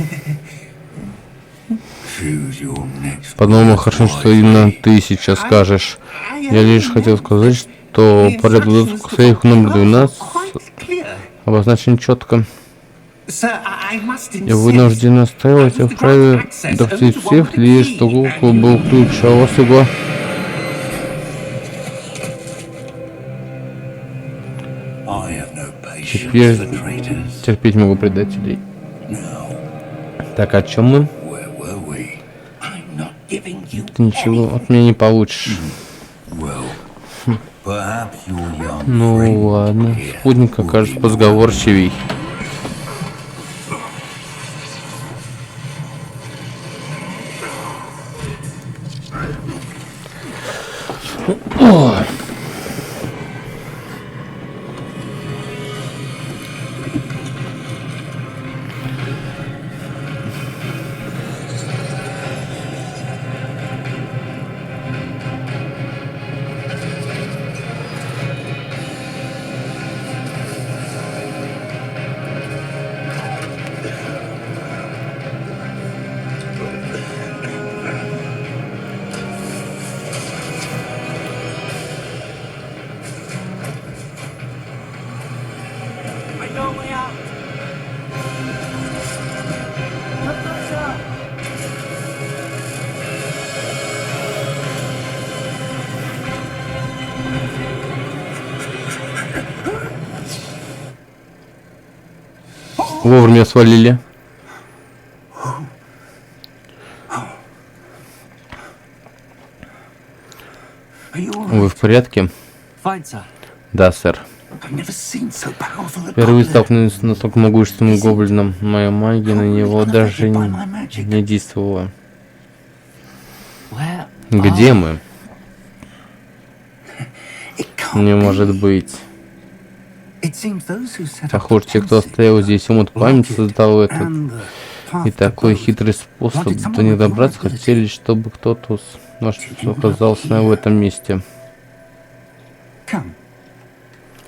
Speaker 6: Choose your next.
Speaker 1: Подумал, хорошо, что именно ты сейчас скажешь. Я лишь хотел сказать, что порядок доступа к сейфу номер 12 обозначен четко. Я вынужден настаивать в праве допустить в сейф лишь того, у кого был ключ, а у вас его...
Speaker 6: I have no patience
Speaker 1: Теперь
Speaker 6: for traitors.
Speaker 1: терпеть могу предателей.
Speaker 6: Now,
Speaker 1: Так, о чем мы?
Speaker 6: where were we?
Speaker 5: I'm not giving you
Speaker 1: Ты ничего от меня не получишь.
Speaker 6: Well, perhaps your young
Speaker 1: Ну
Speaker 6: friend
Speaker 1: ладно,
Speaker 6: here
Speaker 1: спутник
Speaker 6: will
Speaker 1: окажется
Speaker 6: be
Speaker 1: позговорчивей. Вовремя свалили. Вы в порядке?
Speaker 3: Fine, sir.
Speaker 1: Да, сэр.
Speaker 5: I've never seen so powerful a
Speaker 1: Впервые
Speaker 5: goblin.
Speaker 1: столкнулись с настолько могущественным гоблином. Моя магия на него даже не действовала.
Speaker 3: Where
Speaker 1: Где мы?
Speaker 5: It can't
Speaker 1: Не
Speaker 5: be.
Speaker 1: может быть.
Speaker 5: It seems those who set up
Speaker 1: Похоже, те, кто
Speaker 5: defenses
Speaker 1: стоял здесь, умут память, создал этот.
Speaker 5: and the path
Speaker 1: И
Speaker 5: to
Speaker 1: такой
Speaker 5: both
Speaker 1: хитрый способ
Speaker 5: wanted someone
Speaker 1: до них
Speaker 5: with
Speaker 1: добраться.
Speaker 5: more ability.
Speaker 1: Хотели, чтобы кто-то наш оказался в этом месте.
Speaker 5: Come.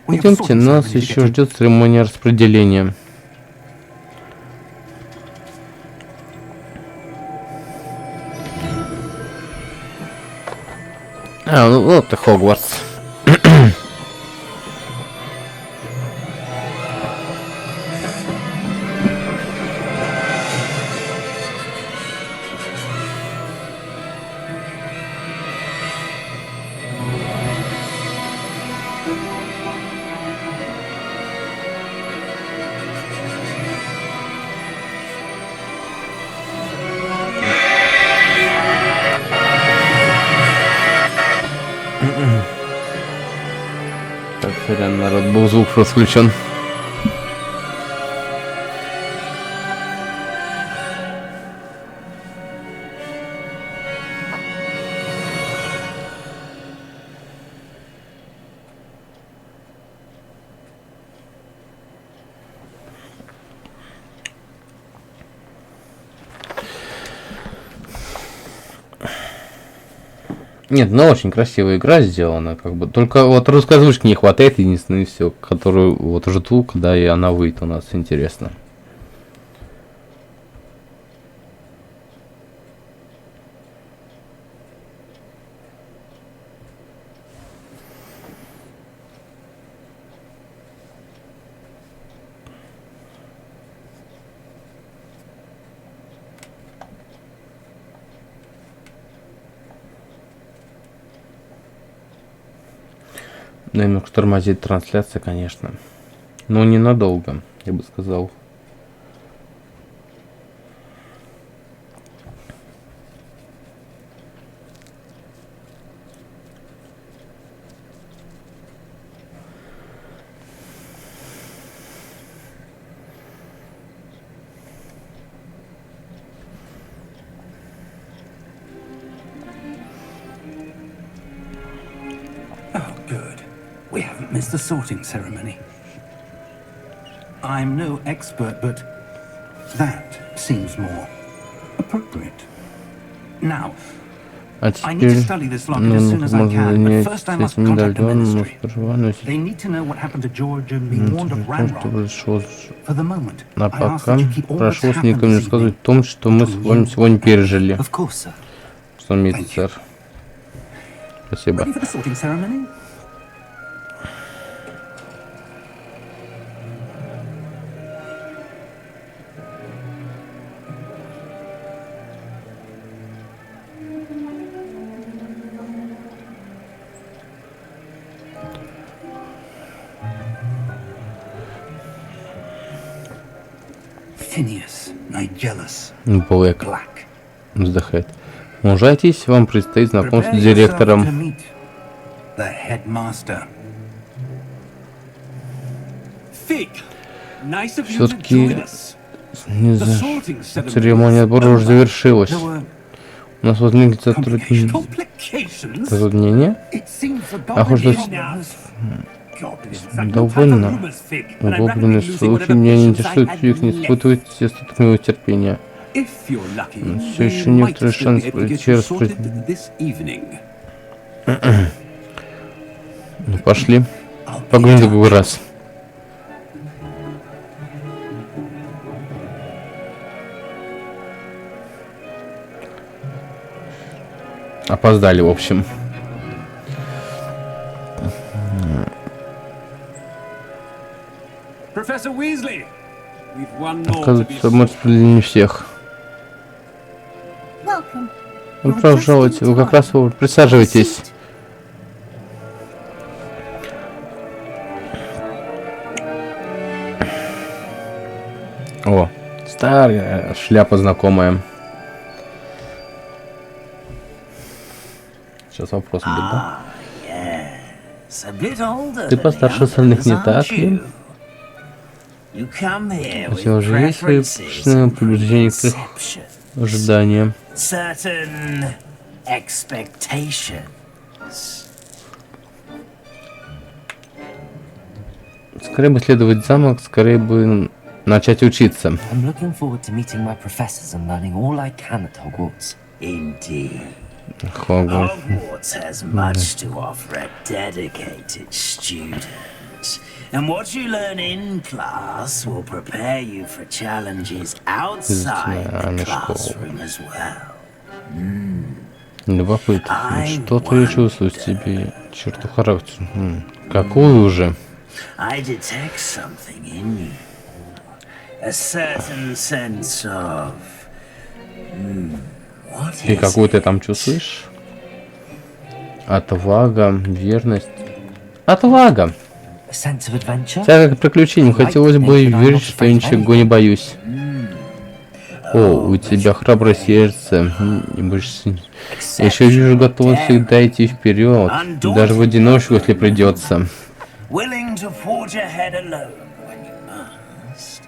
Speaker 5: We have a
Speaker 1: Идемте,
Speaker 5: sorting
Speaker 1: нас
Speaker 5: ceremony to
Speaker 1: еще
Speaker 5: get to.
Speaker 1: ждет церемония распределения. А, ну вот и Хогвартс. Сорян, народ, был звук просто включен. Нет, ну очень красивая игра сделана, как бы. Только вот русской озвучки не хватает, единственное, и все, которую вот жду, когда и она выйдет у нас, интересно. Немного тормозит трансляция, конечно. Но ненадолго, я бы сказал.
Speaker 5: Oh, good. We haven't missed the sorting ceremony. I'm no expert, but that seems more appropriate. Now,
Speaker 1: А
Speaker 5: I need to
Speaker 1: теперь,
Speaker 5: study this locket as soon as I can, but first I must contact the ministry. They need to know what happened to George and be warned of Ranrock. For the moment,
Speaker 1: А
Speaker 5: I ask
Speaker 1: пока
Speaker 5: that you keep all that
Speaker 1: прошу с
Speaker 5: happened
Speaker 1: никому не
Speaker 5: this
Speaker 1: рассказывать
Speaker 5: evening
Speaker 1: о том, что мы с вами сегодня пережили.
Speaker 3: Of course, sir.
Speaker 1: Что имеет, сэр. Спасибо.
Speaker 5: Ready for the sorting ceremony? Phineas, Nigellus,
Speaker 1: Блэк
Speaker 5: Black.
Speaker 1: вздыхает. Мужайтесь, вам предстоит знакомство с
Speaker 5: Prepare yourself to
Speaker 1: директором.
Speaker 5: meet the headmaster.
Speaker 4: Fig, nice of you to
Speaker 1: Все-таки
Speaker 4: join us.
Speaker 1: не
Speaker 4: The
Speaker 1: знаю,
Speaker 4: sorting ceremony
Speaker 1: церемония отбора уже завершилась.
Speaker 5: There were
Speaker 1: У нас возникли
Speaker 4: complications.
Speaker 1: затруднения.
Speaker 5: It seems the
Speaker 1: А хоть
Speaker 5: goblin
Speaker 4: now.
Speaker 5: has
Speaker 1: довольно. Гоблины слухи меня не интересуют, их не испытывают остаток моего терпения. Все еще некоторый шанс пройти Ну пошли. Поговорим в другой раз. Опоздали, в общем. Оказывается, мы спалили не всех. Вы пожалуйте, вы как раз вовремя. Присаживайтесь. О, старая шляпа знакомая. Сейчас вопрос будет, да? Ты постарше остальных, не так ли? У тебя уже есть свои причины побуждения к ожиданиям? Скорее бы следовать замок, скорее бы начать учиться.
Speaker 3: I'm looking forward to meeting my professors and learning all I can at Hogwarts.
Speaker 8: Indeed.
Speaker 1: Hogwarts.
Speaker 8: Hogwarts has much to offer a dedicated student. And what you learn in class will prepare you for challenges outside the classroom as well.
Speaker 1: Любопытно. Что-то я чувствую в тебе. Черту характер. Какую уже?
Speaker 8: I detect something in you. A certain sense of... What
Speaker 1: И
Speaker 8: is
Speaker 1: какую ты
Speaker 8: it?
Speaker 1: там чувствуешь? Отвага, верность. Отвага!
Speaker 3: A sense of adventure?
Speaker 1: Тяга к приключениям. Хотелось бы верить, что я ничего не боюсь. О, у тебя храброе сердце. Не боишься. Я еще вижу готовность всегда идти вперед. Даже в одиночку, если придется.
Speaker 8: willing to forge ahead alone when you must.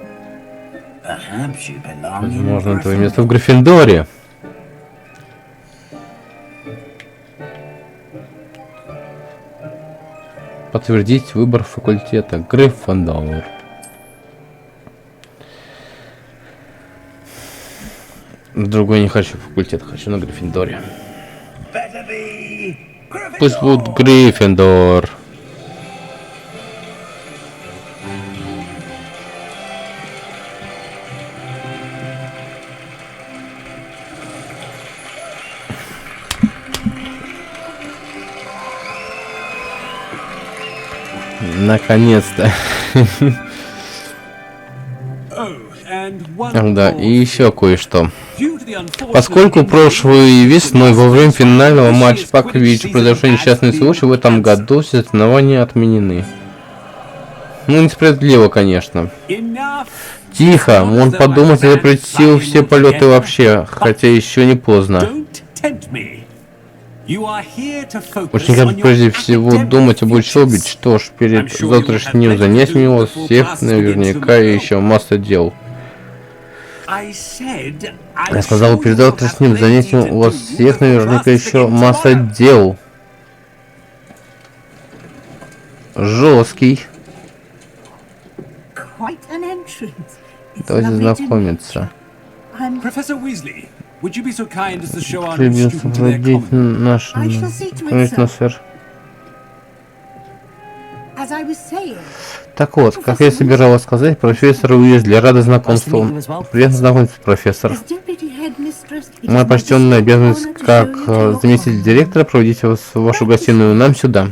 Speaker 8: Perhaps you belong in
Speaker 1: Возможно, твое
Speaker 8: Gryffindor.
Speaker 1: место в Гриффиндоре. Подтвердить выбор факультета. Гриффиндор. Другой не хочу факультет, хочу на Гриффиндоре.
Speaker 8: Better be Gryffindor.
Speaker 1: Пусть будет Гриффиндор. Наконец-то. Да, и еще кое-что. Поскольку прошлой весной во время финального матча по Квиддичу произошел несчастный случай, в этом году все соревнования отменены. Ну, несправедливо, конечно. Тихо, он подумать и запретил все полеты вообще, хотя еще не поздно. Очень надо прежде всего думать об учебе. Что ж, перед завтрашним занятием у вас всех наверняка еще масса дел. Я сказал, перед завтрашним занятием у вас всех наверняка еще масса дел. Жесткий. Давайте знакомиться. Придется владеть нашим... Конечно, сэр. Так вот, как я собиралась сказать, профессор Уизли, рада знакомству. Приятно знакомиться, профессор. Моя почтенная обязанность как заместитель директора проводить вас в вашу гостиную. Нам сюда.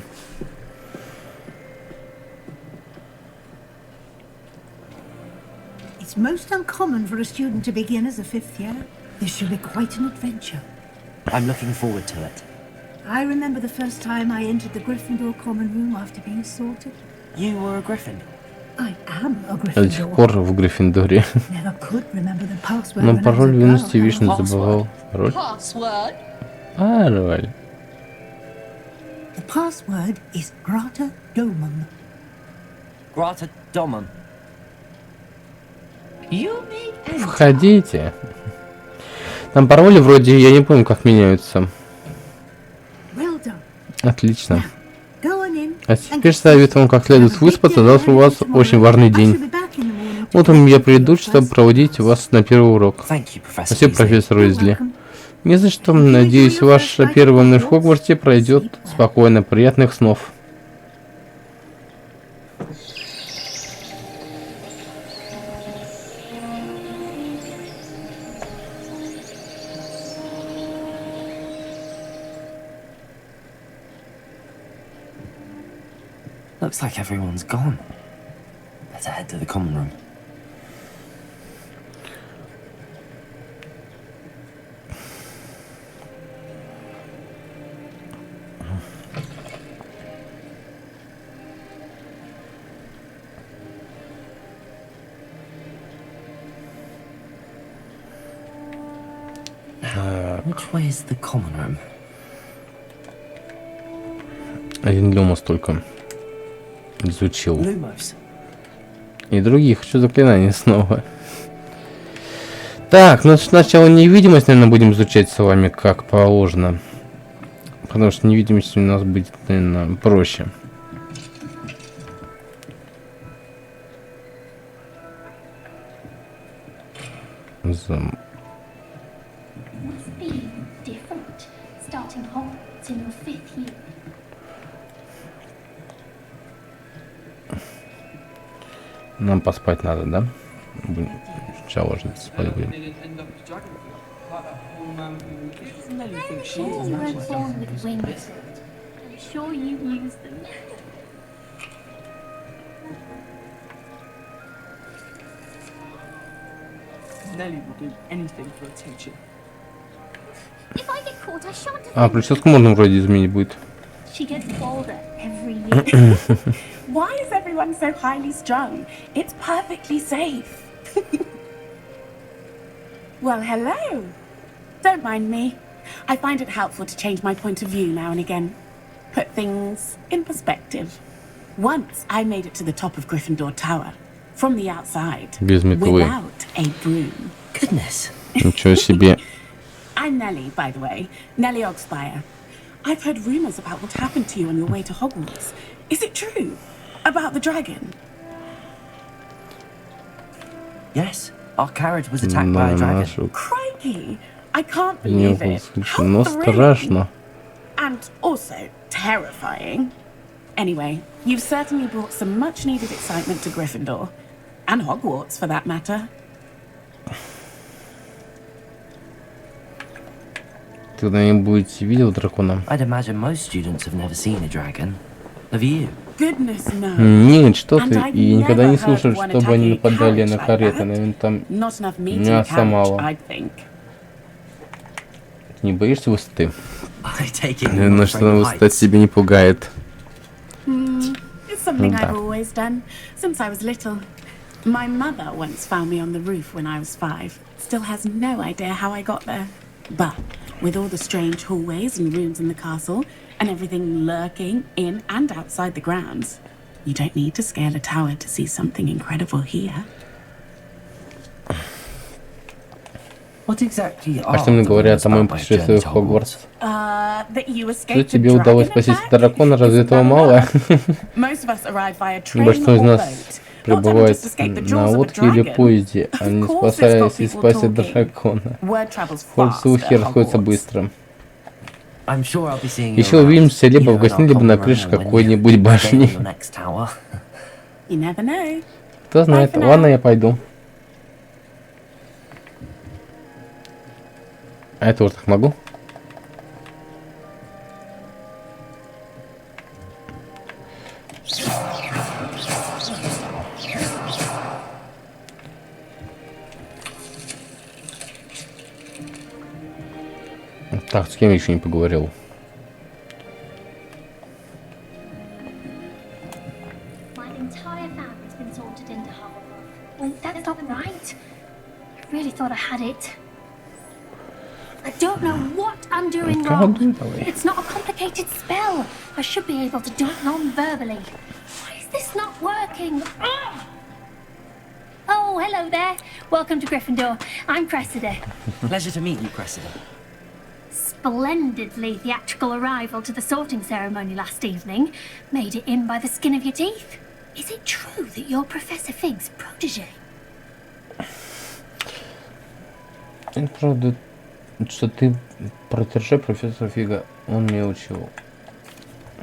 Speaker 9: It's most uncommon for a student to begin as a fifth year. This should be quite an adventure.
Speaker 3: I'm looking forward to it.
Speaker 9: I remember the first time I entered the Gryffindor common room after being sorted.
Speaker 3: You were a Gryffindor?
Speaker 9: I am a
Speaker 1: Я до сих
Speaker 9: Gryffindor.
Speaker 1: пор в Гриффиндоре.
Speaker 9: Never could remember the password
Speaker 1: Но
Speaker 9: when I was
Speaker 1: пароль
Speaker 9: a
Speaker 1: в юности
Speaker 9: girl.
Speaker 1: вечно забывал. Пароль? Пароль.
Speaker 9: The password is Grata Domum.
Speaker 3: Grata Domum.
Speaker 1: Входите. Там пароли вроде, я не помню, как меняются.
Speaker 9: Well done.
Speaker 1: Отлично.
Speaker 9: Go on in.
Speaker 1: А теперь советую вам как следует выспаться. Завтра у вас очень важный
Speaker 9: I shall
Speaker 1: день.
Speaker 9: be back in the morning to
Speaker 1: Утром я
Speaker 9: take
Speaker 1: приду,
Speaker 9: you
Speaker 1: чтобы
Speaker 9: first.
Speaker 1: проводить вас на первый урок.
Speaker 3: Thank you, Professor
Speaker 1: Спасибо,
Speaker 3: Weasley.
Speaker 1: профессор
Speaker 9: You're
Speaker 1: Уизли.
Speaker 9: welcome.
Speaker 1: Не за что. Надеюсь, ваша первая ночь в Хогвартсе пройдет спокойно. Приятных снов.
Speaker 3: Looks like everyone's gone. Better head to the common room. Which way is the common room?
Speaker 1: Один Люмос только изучил.
Speaker 3: Lumos.
Speaker 1: И других. Что заклинание снова? Так, ну сначала невидимость, наверное, будем изучать с вами как положено. Потому что невидимость у нас будет, наверное, проще.
Speaker 10: Must be different, starting Hogwarts in your 5th year.
Speaker 1: Нам поспать надо, да? Сейчас ложиться спать будем.
Speaker 10: I'm sure you weren't born with wings. I'm sure you use them.
Speaker 11: Nelly will do anything for a teacher.
Speaker 10: If I get caught, I shan't
Speaker 1: А, прическу можно вроде изменить будет.
Speaker 10: She gets bolder every year.
Speaker 11: Why is everyone so highly strung? It's perfectly safe. Well, hello. Don't mind me. I find it helpful to change my point of view now and again. Put things in perspective. Once I made it to the top of Gryffindor Tower, from the outside,
Speaker 1: Без метлы.
Speaker 11: without a broom.
Speaker 3: Goodness.
Speaker 1: Ничего себе.
Speaker 11: I'm Nellie, by the way. Nellie Ogspire. I've heard rumours about what happened to you on your way to Hogwarts. Is it true? About the dragon?
Speaker 3: Yes, our carriage was attacked by a dragon.
Speaker 11: Crikey! I can't
Speaker 1: Не
Speaker 11: believe it. How
Speaker 1: но
Speaker 11: thrilling.
Speaker 1: страшно.
Speaker 11: And also terrifying. Anyway, you've certainly brought some much-needed excitement to Gryffindor. And Hogwarts, for that matter.
Speaker 1: Ты когда-нибудь видел дракона?
Speaker 3: I'd imagine most students have never seen a dragon. Have you?
Speaker 11: Goodness no.
Speaker 1: Нет, что ты.
Speaker 11: And I've
Speaker 1: И никогда не
Speaker 11: never heard
Speaker 1: слышал,
Speaker 11: one
Speaker 1: чтобы они
Speaker 11: attacking a
Speaker 1: нападали
Speaker 11: carriage
Speaker 1: на
Speaker 11: like
Speaker 1: кареты.
Speaker 11: that.
Speaker 1: Наверное, там
Speaker 11: Not enough meat in a
Speaker 1: мяса
Speaker 11: carriage,
Speaker 1: мало.
Speaker 11: I think.
Speaker 1: Не боишься высоты?
Speaker 3: I take it.
Speaker 1: Наверное, что высота тебя не пугает.
Speaker 11: It's something
Speaker 1: Да.
Speaker 11: I've always done, since I was little. My mother once found me on the roof when I was 5. Still has no idea how I got there. But with all the strange hallways and rooms in the castle, and everything lurking in and outside the grounds, you don't need to scale a tower to see something incredible here.
Speaker 3: What exactly
Speaker 1: А
Speaker 3: are
Speaker 1: что мне
Speaker 3: the
Speaker 1: говорят
Speaker 3: rumors
Speaker 1: о моем
Speaker 3: about my
Speaker 1: путешествии
Speaker 3: journey
Speaker 1: в
Speaker 3: to
Speaker 1: Хогвартс?
Speaker 11: That you
Speaker 1: Что
Speaker 11: escaped a
Speaker 1: тебе
Speaker 11: dragon
Speaker 1: удалось спасти
Speaker 11: attack?
Speaker 1: дракона, разве
Speaker 11: Isn't
Speaker 1: этого
Speaker 11: that
Speaker 1: мало?
Speaker 11: enough? Most of us arrive via train
Speaker 1: Большинство из
Speaker 11: or
Speaker 1: нас
Speaker 11: boat.
Speaker 1: прибывает
Speaker 11: Not to escape the
Speaker 1: на
Speaker 11: jaws of a
Speaker 1: лодке или
Speaker 11: dragon.
Speaker 1: поезде, а не
Speaker 11: Of course it's got
Speaker 1: спасаясь и
Speaker 11: people
Speaker 1: спасти
Speaker 11: talking.
Speaker 1: дракона.
Speaker 11: Word travels
Speaker 1: Хоть
Speaker 11: fast
Speaker 1: слухи
Speaker 11: at
Speaker 1: расходятся
Speaker 11: Hogwarts.
Speaker 1: быстро.
Speaker 3: I'm sure I'll be seeing you
Speaker 1: Еще
Speaker 3: around,
Speaker 1: увидимся либо
Speaker 3: either
Speaker 1: в
Speaker 3: in
Speaker 1: гостинице,
Speaker 3: our
Speaker 1: либо на
Speaker 3: common
Speaker 1: крыше
Speaker 3: room or when
Speaker 1: какой-нибудь
Speaker 3: you
Speaker 1: башни.
Speaker 3: gain your next tower.
Speaker 11: You never know.
Speaker 1: Кто знает.
Speaker 11: for now.
Speaker 1: Ладно, я пойду. А я тоже так могу? Так, с кем я еще не поговорил?
Speaker 10: My entire family's been sorted into Hufflepuff. Well, that's not right. I really thought I had it. I don't know what I'm doing wrong. It's not a complicated spell. I should be able to do it non-verbally. Why is this not working? Ah! Oh, hello there. Welcome to Gryffindor. I'm Cressida.
Speaker 3: Pleasure to meet you, Cressida.
Speaker 10: Splendidly theatrical arrival to the sorting ceremony last evening. Made it in by the skin of your teeth. Is it true that you're Professor Fig's protege?
Speaker 1: Это правда, что ты протеже профессора Фига, он меня учил.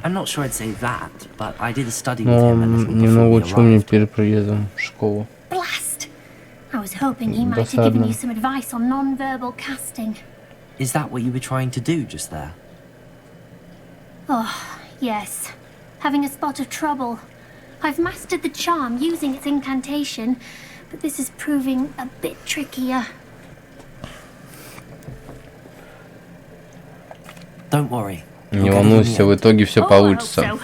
Speaker 3: I'm not sure I'd say that, but I did a study with
Speaker 1: Но
Speaker 3: him a
Speaker 1: он
Speaker 3: little
Speaker 1: немного
Speaker 3: before we
Speaker 1: учил меня
Speaker 3: arrived.
Speaker 1: перед приездом в школу.
Speaker 10: Blast! I was hoping he might have given you some advice on non-verbal casting.
Speaker 3: Is that what you were trying to do just there?
Speaker 10: Oh, yes. Having a spot of trouble. I've mastered the charm using its incantation, but this is proving a bit trickier.
Speaker 3: Don't worry.
Speaker 1: Не волнуйся, в итоге все
Speaker 10: Oh, I hope
Speaker 1: получится.
Speaker 10: so.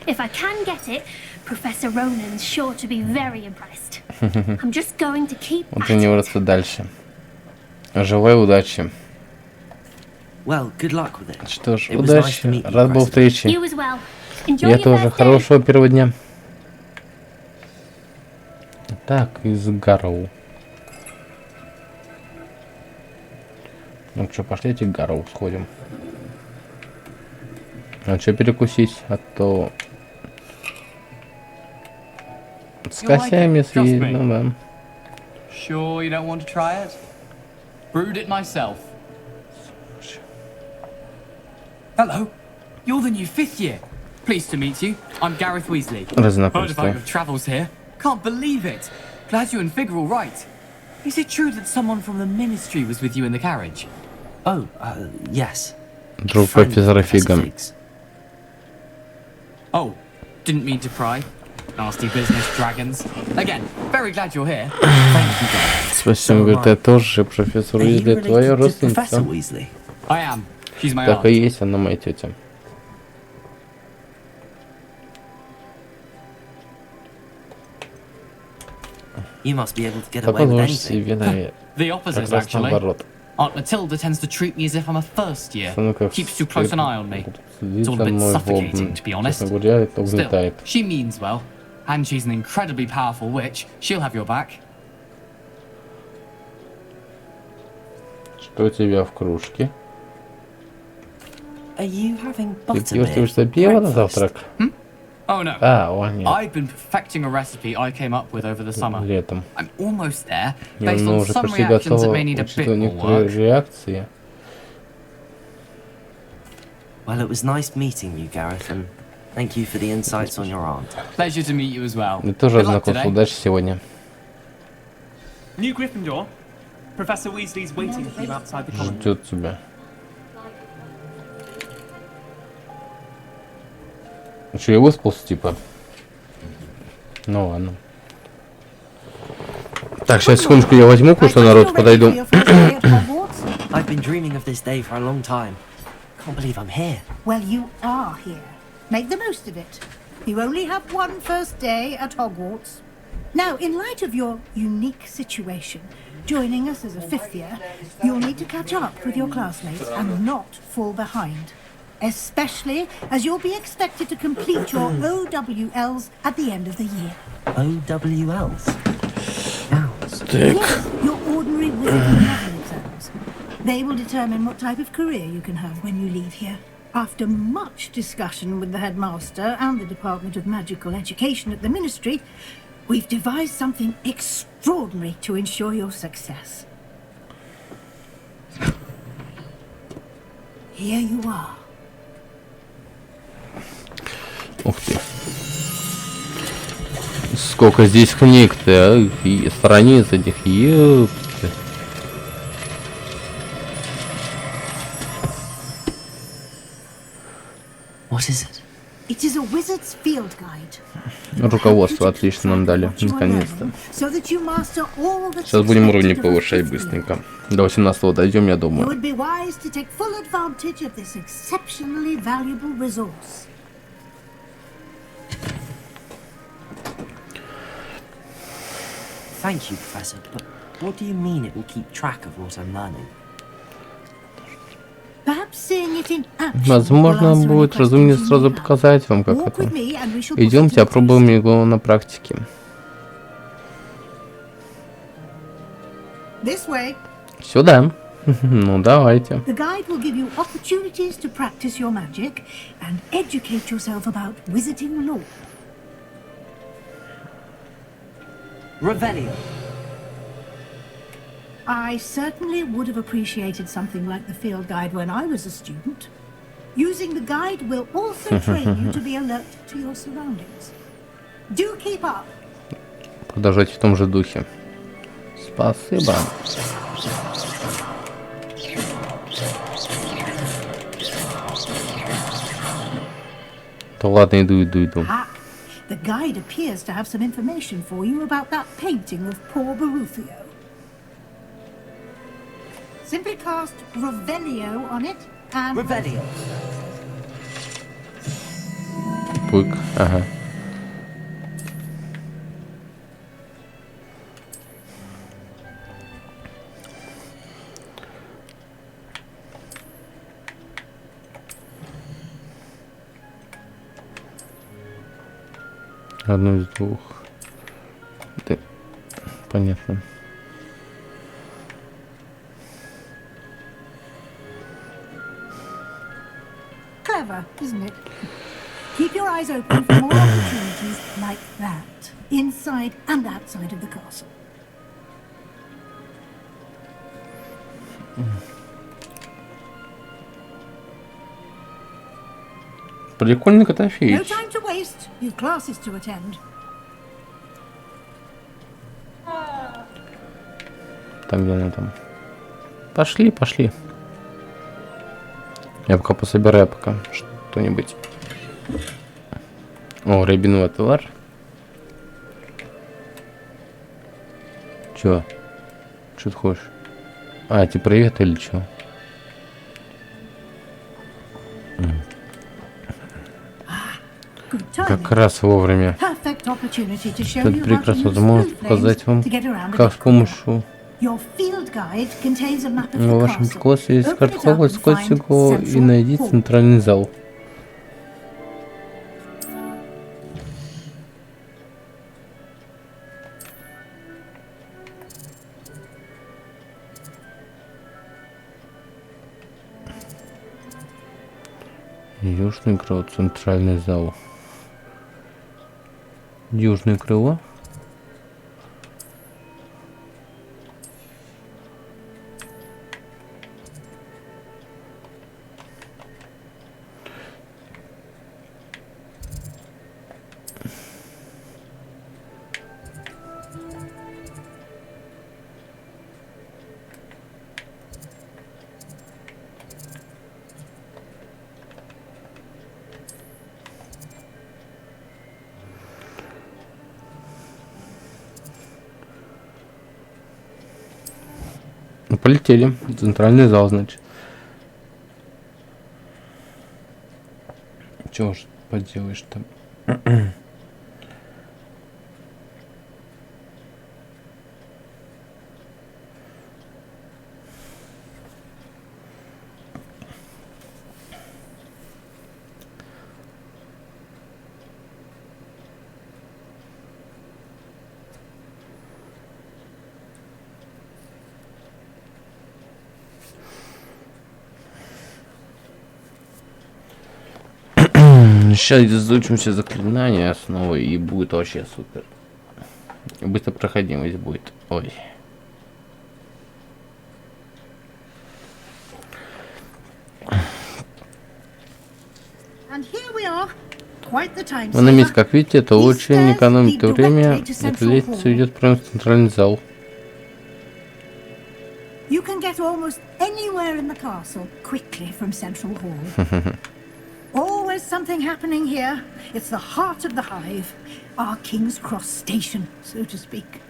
Speaker 10: If I can get it, Professor Ronan's sure to be very impressed. I'm just going to keep
Speaker 1: Вот
Speaker 10: at it.
Speaker 1: тренироваться дальше. Желаю удачи.
Speaker 3: Well, good luck with it.
Speaker 1: Что ж,
Speaker 3: It was nice
Speaker 1: удачи.
Speaker 3: to meet you,
Speaker 1: Рад был
Speaker 3: Cressida.
Speaker 1: встрече.
Speaker 10: You as well. Enjoy
Speaker 1: Я
Speaker 10: your
Speaker 1: тоже.
Speaker 10: birthday.
Speaker 1: Хорошего первого дня. Так, из Гарроу. Ну что, пошлите к Гарроу сходим. А что перекусить? А то... С косями съесть, ну да.
Speaker 12: Sure you don't want to try it? Brewed it myself. Hello. You're the new 5th year. Pleased to meet you. I'm Gareth Weasley. Heard
Speaker 1: Знакомство.
Speaker 12: about your travels here. Can't believe it. Glad you and Fig are all right. Is it true that someone from the Ministry was with you in the carriage?
Speaker 3: Oh, yes.
Speaker 1: Друг
Speaker 3: Friend of
Speaker 1: профессора
Speaker 3: Professor
Speaker 1: Фига.
Speaker 3: Fig's.
Speaker 12: Oh, didn't mean to pry. Nasty business, dragons. Again, very glad you're here.
Speaker 3: Thank you, Gareth.
Speaker 1: Спасибо, говорит, я тоже профессор
Speaker 3: Are you
Speaker 1: Уизли, твоя
Speaker 3: related to Professor
Speaker 1: родственница.
Speaker 3: Weasley?
Speaker 12: I am. She's my
Speaker 1: Так и
Speaker 12: aunt.
Speaker 1: есть, она моя тетя.
Speaker 3: You must be able to get
Speaker 1: Так
Speaker 3: away with
Speaker 1: положите
Speaker 3: anything.
Speaker 1: себе, наверное.
Speaker 12: The
Speaker 1: Как
Speaker 12: opposite,
Speaker 1: раз
Speaker 12: actually.
Speaker 1: наоборот.
Speaker 12: Aunt Matilda tends to treat me as if I'm a first year.
Speaker 1: Ну-ка,
Speaker 12: Keeps too close an eye on me.
Speaker 1: следит
Speaker 12: It's all
Speaker 1: за
Speaker 12: a bit
Speaker 1: мной,
Speaker 12: suffocating, to be honest.
Speaker 1: честно говоря, это
Speaker 12: Still,
Speaker 1: угнетает.
Speaker 12: she means well, and she's an incredibly powerful witch. She'll have your back.
Speaker 1: Что у тебя в кружке?
Speaker 3: Are you having
Speaker 1: Ты пьешь пиво на завтрак?
Speaker 12: Oh no.
Speaker 1: Нет.
Speaker 12: I've been perfecting a recipe I came up with over the summer.
Speaker 1: Летом.
Speaker 12: I'm almost there,
Speaker 1: Я
Speaker 12: based on
Speaker 1: уже
Speaker 12: some
Speaker 1: почти
Speaker 12: reactions that
Speaker 1: готова,
Speaker 12: may need a
Speaker 1: учитывая
Speaker 12: bit more
Speaker 1: некоторые
Speaker 12: work.
Speaker 1: реакции.
Speaker 3: Well, it was nice meeting you, Gareth, and thank you for the insights on your aunt.
Speaker 12: Pleasure to meet you as well.
Speaker 1: Я тоже
Speaker 12: Good luck
Speaker 1: ознакомился.
Speaker 12: today.
Speaker 1: Удачи сегодня.
Speaker 13: New Gryffindor. Professor Weasley's waiting for you outside the college.
Speaker 1: Ждет тебя. Что, я выспался, типа? Ну ладно. Так, сейчас секундочку я возьму кое-что, народ, подойду.
Speaker 3: I've been dreaming of this day for a long time. Can't believe I'm here.
Speaker 9: Well, you are here. Make the most of it. You only have one first day at Hogwarts. Now, in light of your unique situation, joining us as a fifth year, you'll need to catch up with your classmates and not fall behind. Especially as you'll be expected to complete your OWLs at the end of the year.
Speaker 3: OWLs?
Speaker 9: Yes, your ordinary wizarding level exams. They will determine what type of career you can have when you leave here. After much discussion with the headmaster and the Department of Magical Education at the Ministry, we've devised something extraordinary to ensure your success. Here you are.
Speaker 1: Ух ты. Сколько здесь книг-то, а? И страниц этих, ёпты.
Speaker 3: What is it?
Speaker 9: It is a wizard's field guide.
Speaker 1: Руководство отлично нам дали, наконец-то.
Speaker 9: So that you master all that's
Speaker 1: Сейчас будем уровни
Speaker 9: expected of a
Speaker 1: повышать
Speaker 9: fifth year.
Speaker 1: быстренько. До 18-го дойдем, я
Speaker 9: You
Speaker 1: думаю.
Speaker 9: would be wise to take full advantage of this exceptionally valuable resource.
Speaker 3: Thank you, Professor, but what do you mean it will keep track of what I'm learning?
Speaker 9: Perhaps seeing it in action
Speaker 1: Возможно,
Speaker 9: will answer any
Speaker 1: будет разумнее
Speaker 9: questions you
Speaker 1: сразу
Speaker 9: may have.
Speaker 1: показать вам, как
Speaker 9: Walk
Speaker 1: это.
Speaker 9: with me and we shall put it
Speaker 1: Идемте,
Speaker 9: to the
Speaker 1: опробуем
Speaker 9: test.
Speaker 1: его на практике.
Speaker 9: This way.
Speaker 1: Сюда. Ну, давайте.
Speaker 9: The guide will give you opportunities to practice your magic and educate yourself about wizarding lore.
Speaker 3: Revelio.
Speaker 9: I certainly would have appreciated something like the field guide when I was a student. Using the guide will also train you to be alert to your surroundings. Do keep up.
Speaker 1: Продолжайте в том же духе. Спасибо. Да ладно, иду.
Speaker 9: Ah, the guide appears to have some information for you about that painting of poor Barufio. Simply cast Revelio on it and...
Speaker 3: Revelio.
Speaker 1: Пык, ага. Одно из двух. Да. Понятно.
Speaker 9: Clever, isn't it? Keep your eyes open for more opportunities like that, inside and outside of the castle.
Speaker 1: Прикольный
Speaker 9: No
Speaker 1: Котофеич.
Speaker 9: time to waste. You've classes to attend.
Speaker 1: Там, где она там. Пошли. Я пока пособираю что-нибудь. О, рябиновый товар. Чё? Чё ты хочешь? А, типа привет или чё? Как раз вовремя.
Speaker 9: Perfect opportunity to show
Speaker 1: Это
Speaker 9: you how to
Speaker 1: прекрасная
Speaker 9: use
Speaker 1: возможность
Speaker 9: blue
Speaker 1: показать
Speaker 9: flames
Speaker 1: вам,
Speaker 9: to get around the
Speaker 1: как с
Speaker 9: big
Speaker 1: помощью
Speaker 9: Your field guide contains a map of
Speaker 1: В
Speaker 9: the
Speaker 1: вашем
Speaker 9: castle.
Speaker 1: классе есть
Speaker 9: Open
Speaker 1: карта
Speaker 9: it up
Speaker 1: Хогвартс,
Speaker 9: and
Speaker 1: скотчите
Speaker 9: find
Speaker 1: его и
Speaker 9: Central
Speaker 1: найди
Speaker 9: Hall.
Speaker 1: центральный зал. Южное крыло, центральный зал. Южное крыло. Полетели. Центральный зал, значит. Чего ж поделаешь там? Сейчас изучим все заклинания основы и будет вообще супер. Быстро проходимость будет. Ой. Мы на месте, как видите, это очень экономит время. Эта лестница идет прямо в центральный зал.
Speaker 9: You can get almost anywhere in the castle quickly from Central Hall. Always something happening here. It's the heart of the hive, our King's Cross station, so to speak.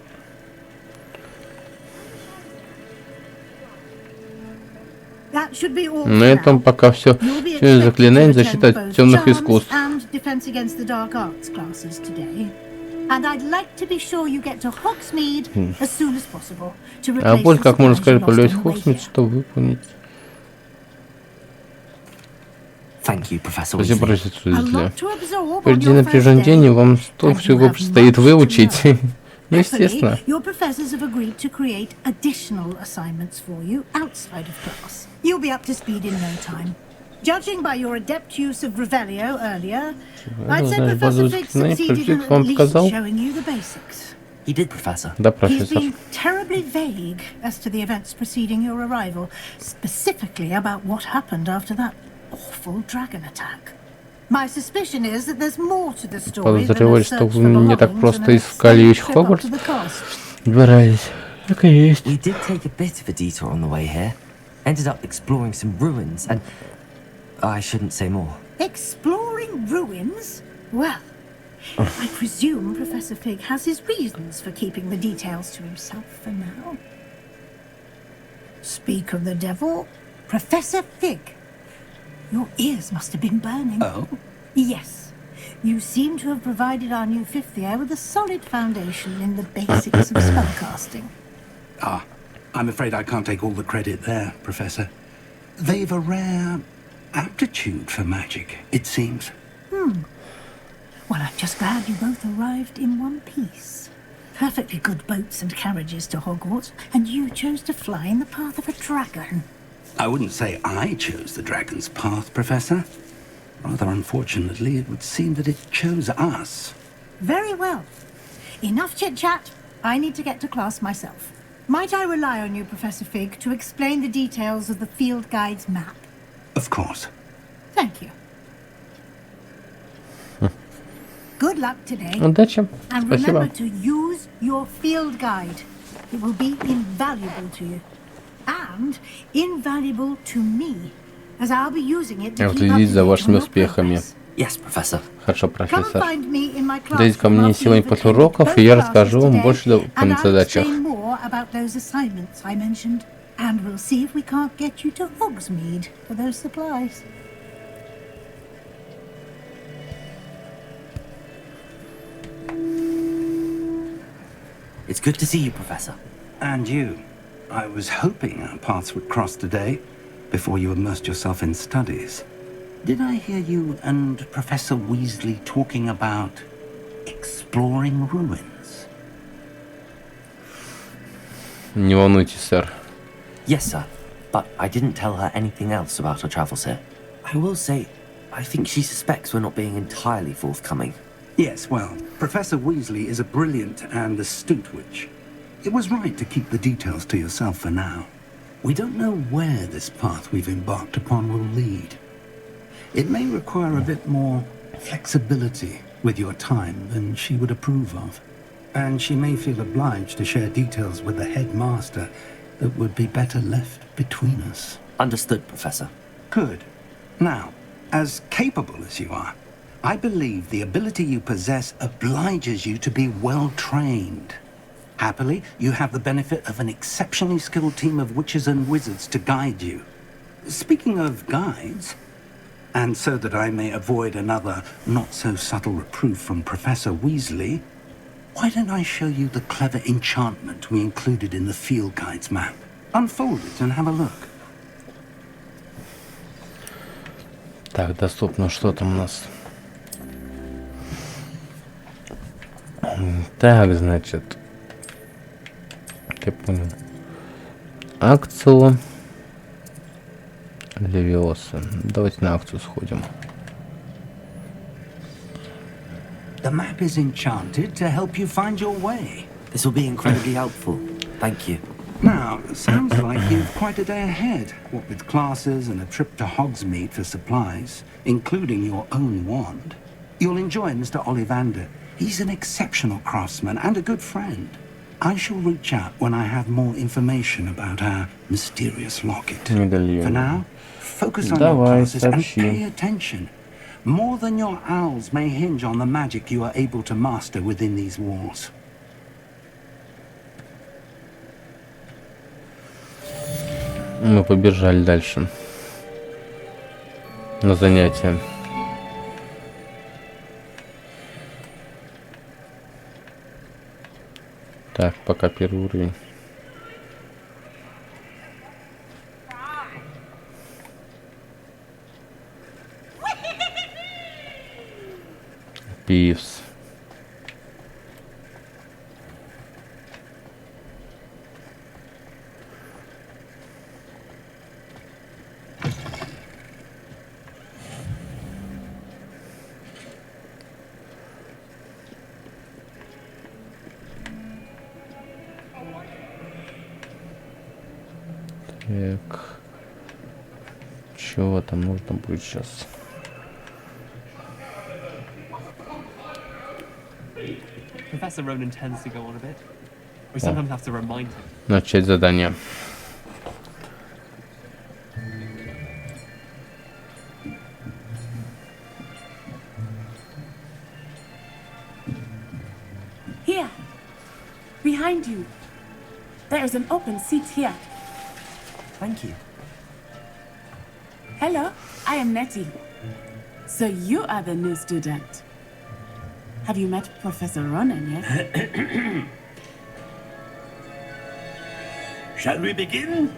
Speaker 9: That should be all.
Speaker 1: На этом пока все. Все заклинания защита от темных искусств.
Speaker 9: And defense against the dark arts classes today. And I'd like to be sure you get to Hogsmeade as soon as possible to replace.
Speaker 1: А боль,
Speaker 9: the
Speaker 1: как можно
Speaker 9: supplies
Speaker 1: сказать,
Speaker 9: you lost
Speaker 1: полететь
Speaker 9: on
Speaker 1: в
Speaker 9: the way
Speaker 1: Хогсмит,
Speaker 9: here.
Speaker 1: чтобы выполнить.
Speaker 3: Thank you, Professor
Speaker 1: Спасибо,
Speaker 3: Weasley.
Speaker 1: профессор
Speaker 9: A
Speaker 1: Уизли.
Speaker 9: lot to absorb on
Speaker 1: Впереди
Speaker 9: your first
Speaker 1: напряжен день, и
Speaker 9: day.
Speaker 1: вам столько
Speaker 9: And you
Speaker 1: всего
Speaker 9: have
Speaker 1: предстоит
Speaker 9: much to
Speaker 1: выучить.
Speaker 9: learn.
Speaker 1: Ну, естественно.
Speaker 9: Happily, your professors have agreed to create additional assignments for you outside of class. You'll be up to speed in no time. Judging by your adept use of Revelio earlier, I'd say
Speaker 1: Знаешь,
Speaker 9: Professor
Speaker 1: базовые
Speaker 9: Fig
Speaker 1: заклинания
Speaker 9: succeeded in
Speaker 1: Префект
Speaker 9: at
Speaker 1: вам
Speaker 9: least
Speaker 1: показал?
Speaker 9: showing you the basics.
Speaker 3: He did, Professor.
Speaker 1: Да,
Speaker 9: He's
Speaker 1: профессор.
Speaker 9: been terribly vague as to the events preceding your arrival, specifically about what happened after that awful dragon attack. My suspicion is that there's more to the story than a
Speaker 1: Подозреваю, что
Speaker 9: search
Speaker 1: вы
Speaker 9: for
Speaker 1: не так
Speaker 9: belongings
Speaker 1: просто
Speaker 9: and a
Speaker 1: искали
Speaker 9: safe
Speaker 1: вещь
Speaker 9: trip up
Speaker 1: Хогвартс.
Speaker 9: to the coast.
Speaker 1: Добирались. Так и есть.
Speaker 3: We did take a bit of a detour on the way here. Ended up exploring some ruins and... I shouldn't say more.
Speaker 9: Exploring ruins? Well, I presume Professor Fig has his reasons for keeping the details to himself for now. Speak of the devil, Professor Fig. Your ears must have been burning.
Speaker 7: Oh?
Speaker 9: Yes. You seem to have provided our new fifth year with a solid foundation in the basics of spellcasting.
Speaker 7: Ah, I'm afraid I can't take all the credit there, Professor. They've a rare aptitude for magic, it seems.
Speaker 9: Well, I'm just glad you both arrived in one piece. Perfectly good boats and carriages to Hogwarts, and you chose to fly in the path of a dragon.
Speaker 7: I wouldn't say I chose the dragon's path, Professor. Rather unfortunately, it would seem that it chose us.
Speaker 9: Very well. Enough chit-chat. I need to get to class myself. Might I rely on you, Professor Fig, to explain the details of the field guide's map?
Speaker 7: Of course.
Speaker 9: Thank you. Good luck today.
Speaker 1: Удачи.
Speaker 9: And
Speaker 1: Спасибо.
Speaker 9: remember to use your field guide. It will be invaluable to you. And invaluable to me, as I'll be using it to keep up
Speaker 1: Следить
Speaker 9: to
Speaker 1: за
Speaker 9: date
Speaker 1: вашими
Speaker 9: on your
Speaker 1: успехами.
Speaker 9: progress.
Speaker 3: Yes, Professor.
Speaker 1: Хорошо,
Speaker 9: Come
Speaker 1: профессор.
Speaker 9: find me in my
Speaker 1: Дойдите ко
Speaker 9: classroom
Speaker 1: мне
Speaker 9: after
Speaker 1: сегодня
Speaker 9: you've
Speaker 1: после
Speaker 9: attended
Speaker 1: уроков,
Speaker 9: both
Speaker 1: и я
Speaker 9: classes
Speaker 1: расскажу вам
Speaker 9: today,
Speaker 1: больше
Speaker 9: and
Speaker 1: дополнительных
Speaker 9: I'll
Speaker 1: задачах.
Speaker 9: explain more about those assignments I mentioned. And we'll see if we can't get you to Hogsmeade for those supplies.
Speaker 3: It's good to see you, Professor.
Speaker 7: And you. I was hoping our paths would cross today, before you immersed yourself in studies. Did I hear you and Professor Weasley talking about exploring ruins?
Speaker 1: Не волнуйтесь, сэр.
Speaker 3: Yes, sir. But I didn't tell her anything else about our travels here. I will say, I think she suspects we're not being entirely forthcoming.
Speaker 7: Yes, well, Professor Weasley is a brilliant and astute witch. It was right to keep the details to yourself for now. We don't know where this path we've embarked upon will lead. It may require a bit more flexibility with your time than she would approve of. And she may feel obliged to share details with the headmaster that would be better left between us.
Speaker 3: Understood, Professor.
Speaker 7: Good. Now, as capable as you are, I believe the ability you possess obliges you to be well trained. Happily, you have the benefit of an exceptionally skilled team of witches and wizards to guide you. Speaking of guides, and so that I may avoid another not-so-subtle reproof from Professor Weasley, why don't I show you the clever enchantment we included in the field guide's map? Unfold it and have a look.
Speaker 1: Так, доступно, что там у нас? Так, значит... Я понял. Акцию. Левиоса. Давайте на акцию сходим.
Speaker 7: The map is enchanted to help you find your way.
Speaker 3: This will be incredibly helpful. Thank you.
Speaker 7: Now, sounds like you've quite a day ahead, what with classes and a trip to Hogsmeade for supplies, including your own wand. You'll enjoy Mr. Ollivander. He's an exceptional craftsman and a good friend. I shall reach out when I have more information about our mysterious locket. For now, focus on your classes and pay attention. More than your owls may hinge on the magic you are able to master within these walls.
Speaker 1: Мы побежали дальше. На занятия. Так, пока первый уровень. Пивс. Так. Чего там нужно будет сейчас?
Speaker 13: Professor Ronan tends to go on a bit. We sometimes have to remind him.
Speaker 1: Начать задание.
Speaker 11: Here. Behind you. There is an open seat here.
Speaker 3: Thank you.
Speaker 11: Hello, I am Nettie. So you are the new student. Have you met Professor Ronan yet?
Speaker 14: Shall we begin?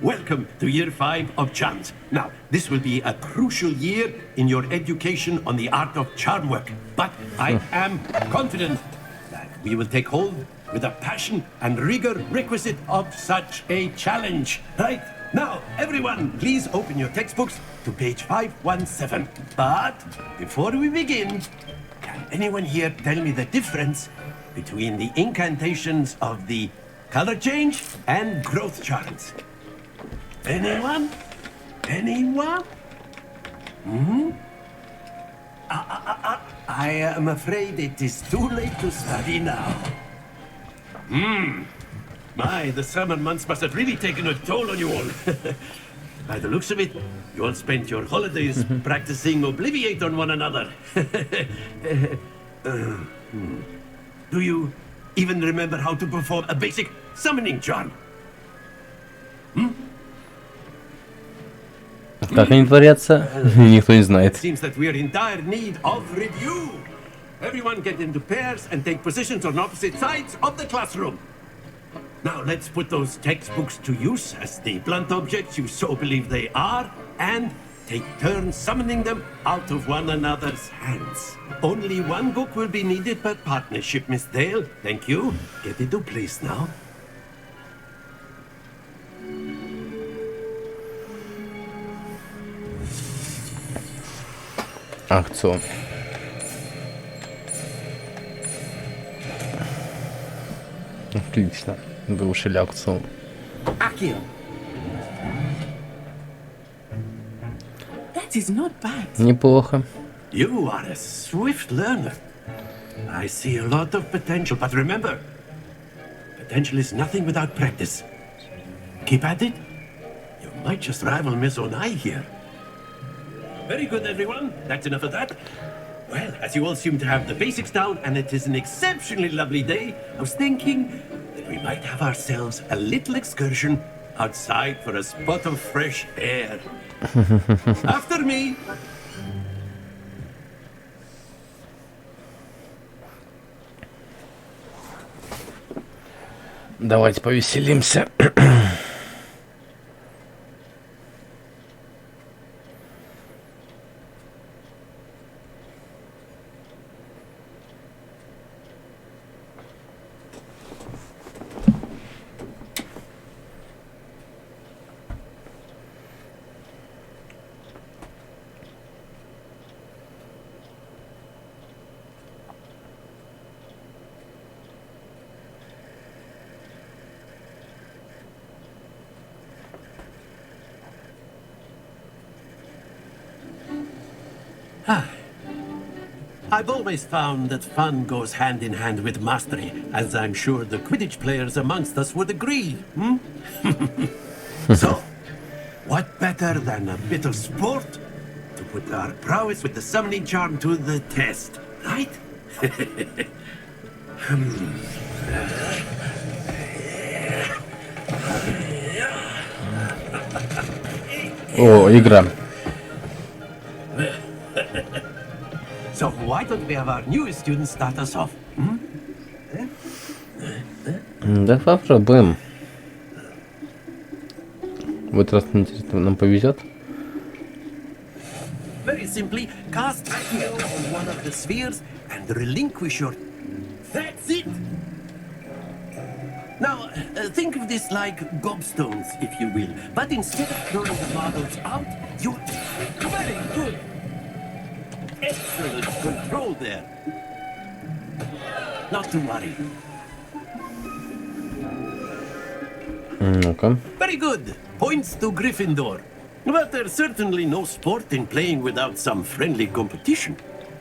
Speaker 14: Welcome to Year 5 of Charms. Now, this will be a crucial year in your education on the art of charm work. But I am confident that we will take hold with the passion and rigor requisite of such a challenge. Right? Now, everyone, please open your textbooks to page 517. But before we begin, can anyone here tell me the difference between the incantations of the color change and growth charms? Anyone? Anyone? I am afraid it is too late to study now. My, the summer months must have really taken a toll on you all. By the looks of it, you all spent your holidays practicing Obliviate on one another. Do you even remember how to perform a basic summoning charm?
Speaker 1: Как они творятся, никто не знает.
Speaker 14: It seems that we are in dire need of review. Everyone get into pairs and take positions on opposite sides of the classroom. Now let's put those textbooks to use as the blunt objects you so believe they are, and take turns summoning them out of one another's hands. Only one book will be needed per partnership, Miss Dale. Thank you. Get into place now.
Speaker 1: Акцию. Отлично. Выушили акцию.
Speaker 11: That is not bad.
Speaker 1: Неплохо.
Speaker 14: You are a swift learner. I see a lot of potential, but remember, potential is nothing without practice. Keep at it. You might just rival Miss Onai here. Very good, everyone. That's enough of that. Well, as you all seem to have the basics down, and it is an exceptionally lovely day, I was thinking that we might have ourselves a little excursion outside for a spot of fresh air. After me.
Speaker 1: Давайте повеселимся.
Speaker 14: I've always found that fun goes hand in hand with mastery, as I'm sure the Quidditch players amongst us would agree. So, what better than a bit of sport to put our prowess with the summoning charm to the test, right?
Speaker 1: О, игра.
Speaker 14: So why don't we have our newest students start us off?
Speaker 1: Да попробуем. В этот раз, интересно, нам повезет.
Speaker 14: Very simply, cast Accio on one of the spheres and relinquish your... That's it! Now, think of this like gobstones, if you will. But instead of throwing the marbles out, you're... Very good! Excellent control there. Not to worry.
Speaker 1: Ну-ка.
Speaker 14: Very good. Points to Gryffindor. But there's certainly no sport in playing without some friendly competition.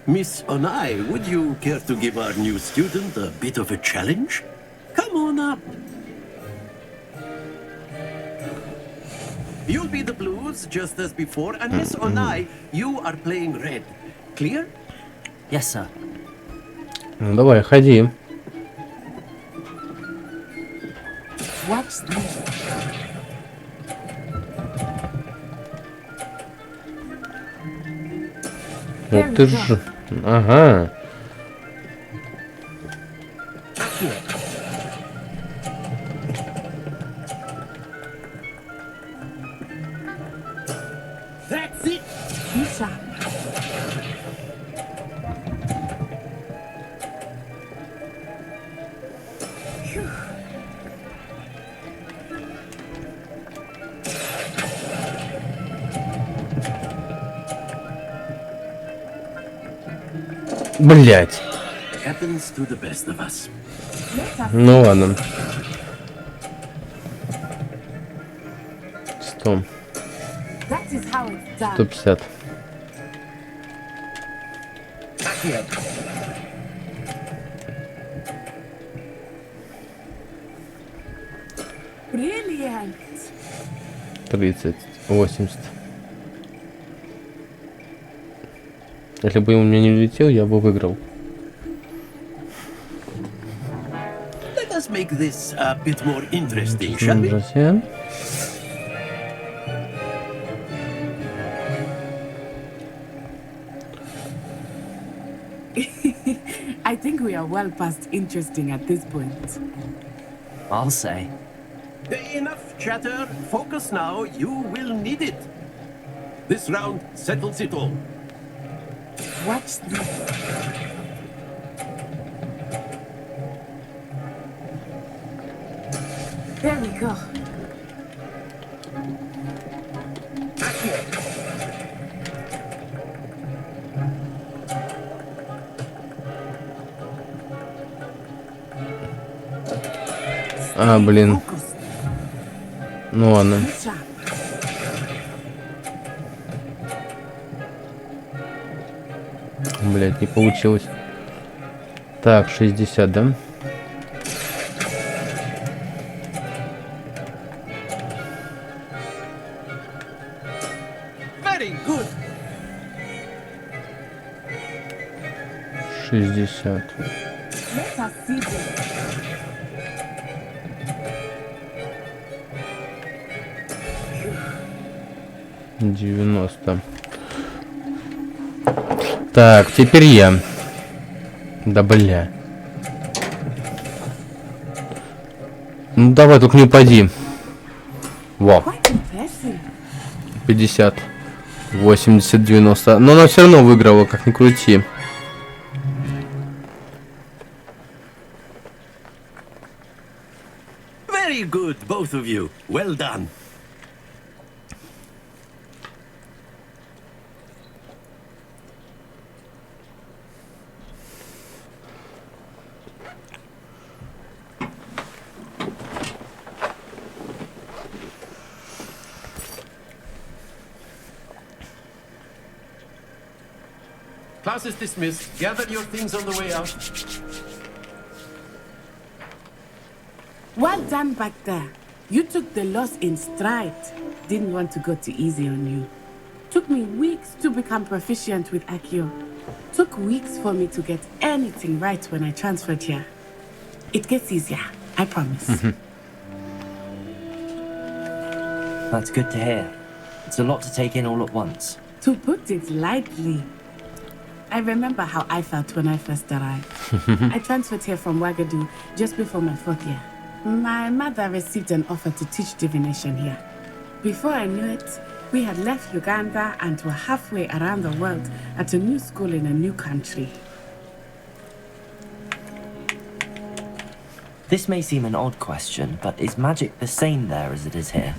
Speaker 14: Miss Onai, would you care to give our new student a bit of a challenge? Come on up. You'll be the blues, just as before, and Miss Onai, you are playing red. Clear?
Speaker 3: Yes, sir.
Speaker 1: Ну давай, ходи.
Speaker 11: Watch this.
Speaker 1: Вот ты ж. Ага.
Speaker 14: That's it.
Speaker 11: Misha.
Speaker 1: Блять.
Speaker 14: Happens to the best of us.
Speaker 1: Ну ладно. 100.
Speaker 11: That is how it's done.
Speaker 1: 150.
Speaker 11: Brilliant.
Speaker 1: 30. 80. Если бы он у меня не улетел, я бы выиграл.
Speaker 14: Let us make this a bit more interesting, shall we?
Speaker 1: Друзья.
Speaker 11: I think we are well past interesting at this point.
Speaker 3: I'll say.
Speaker 14: Enough chatter. Focus now. You will need it. This round settles it all.
Speaker 11: Watch this. There we go.
Speaker 1: А, блин. Ну ладно. Блять, не получилось. Так, 60, да?
Speaker 14: Very good.
Speaker 1: 60.
Speaker 11: Let us see this.
Speaker 1: $90. Так, теперь я. Да бля. Ну давай, только не упади. Во. 50. 80, 90. Но она все равно выиграла, как ни крути.
Speaker 14: Very good, both of you. Well done. Class is dismissed. Gather your things on the way out.
Speaker 11: Well done back there. You took the loss in stride. Didn't want to go too easy on you. Took me weeks to become proficient with Accio. Took weeks for me to get anything right when I transferred here. It gets easier, I promise.
Speaker 3: That's good to hear. It's a lot to take in all at once.
Speaker 11: To put it lightly, I remember how I felt when I first arrived. I transferred here from Wagadu just before my 4th year. My mother received an offer to teach divination here. Before I knew it, we had left Uganda and were halfway around the world at a new school in a new country.
Speaker 3: This may seem an odd question, but is magic the same there as it is here?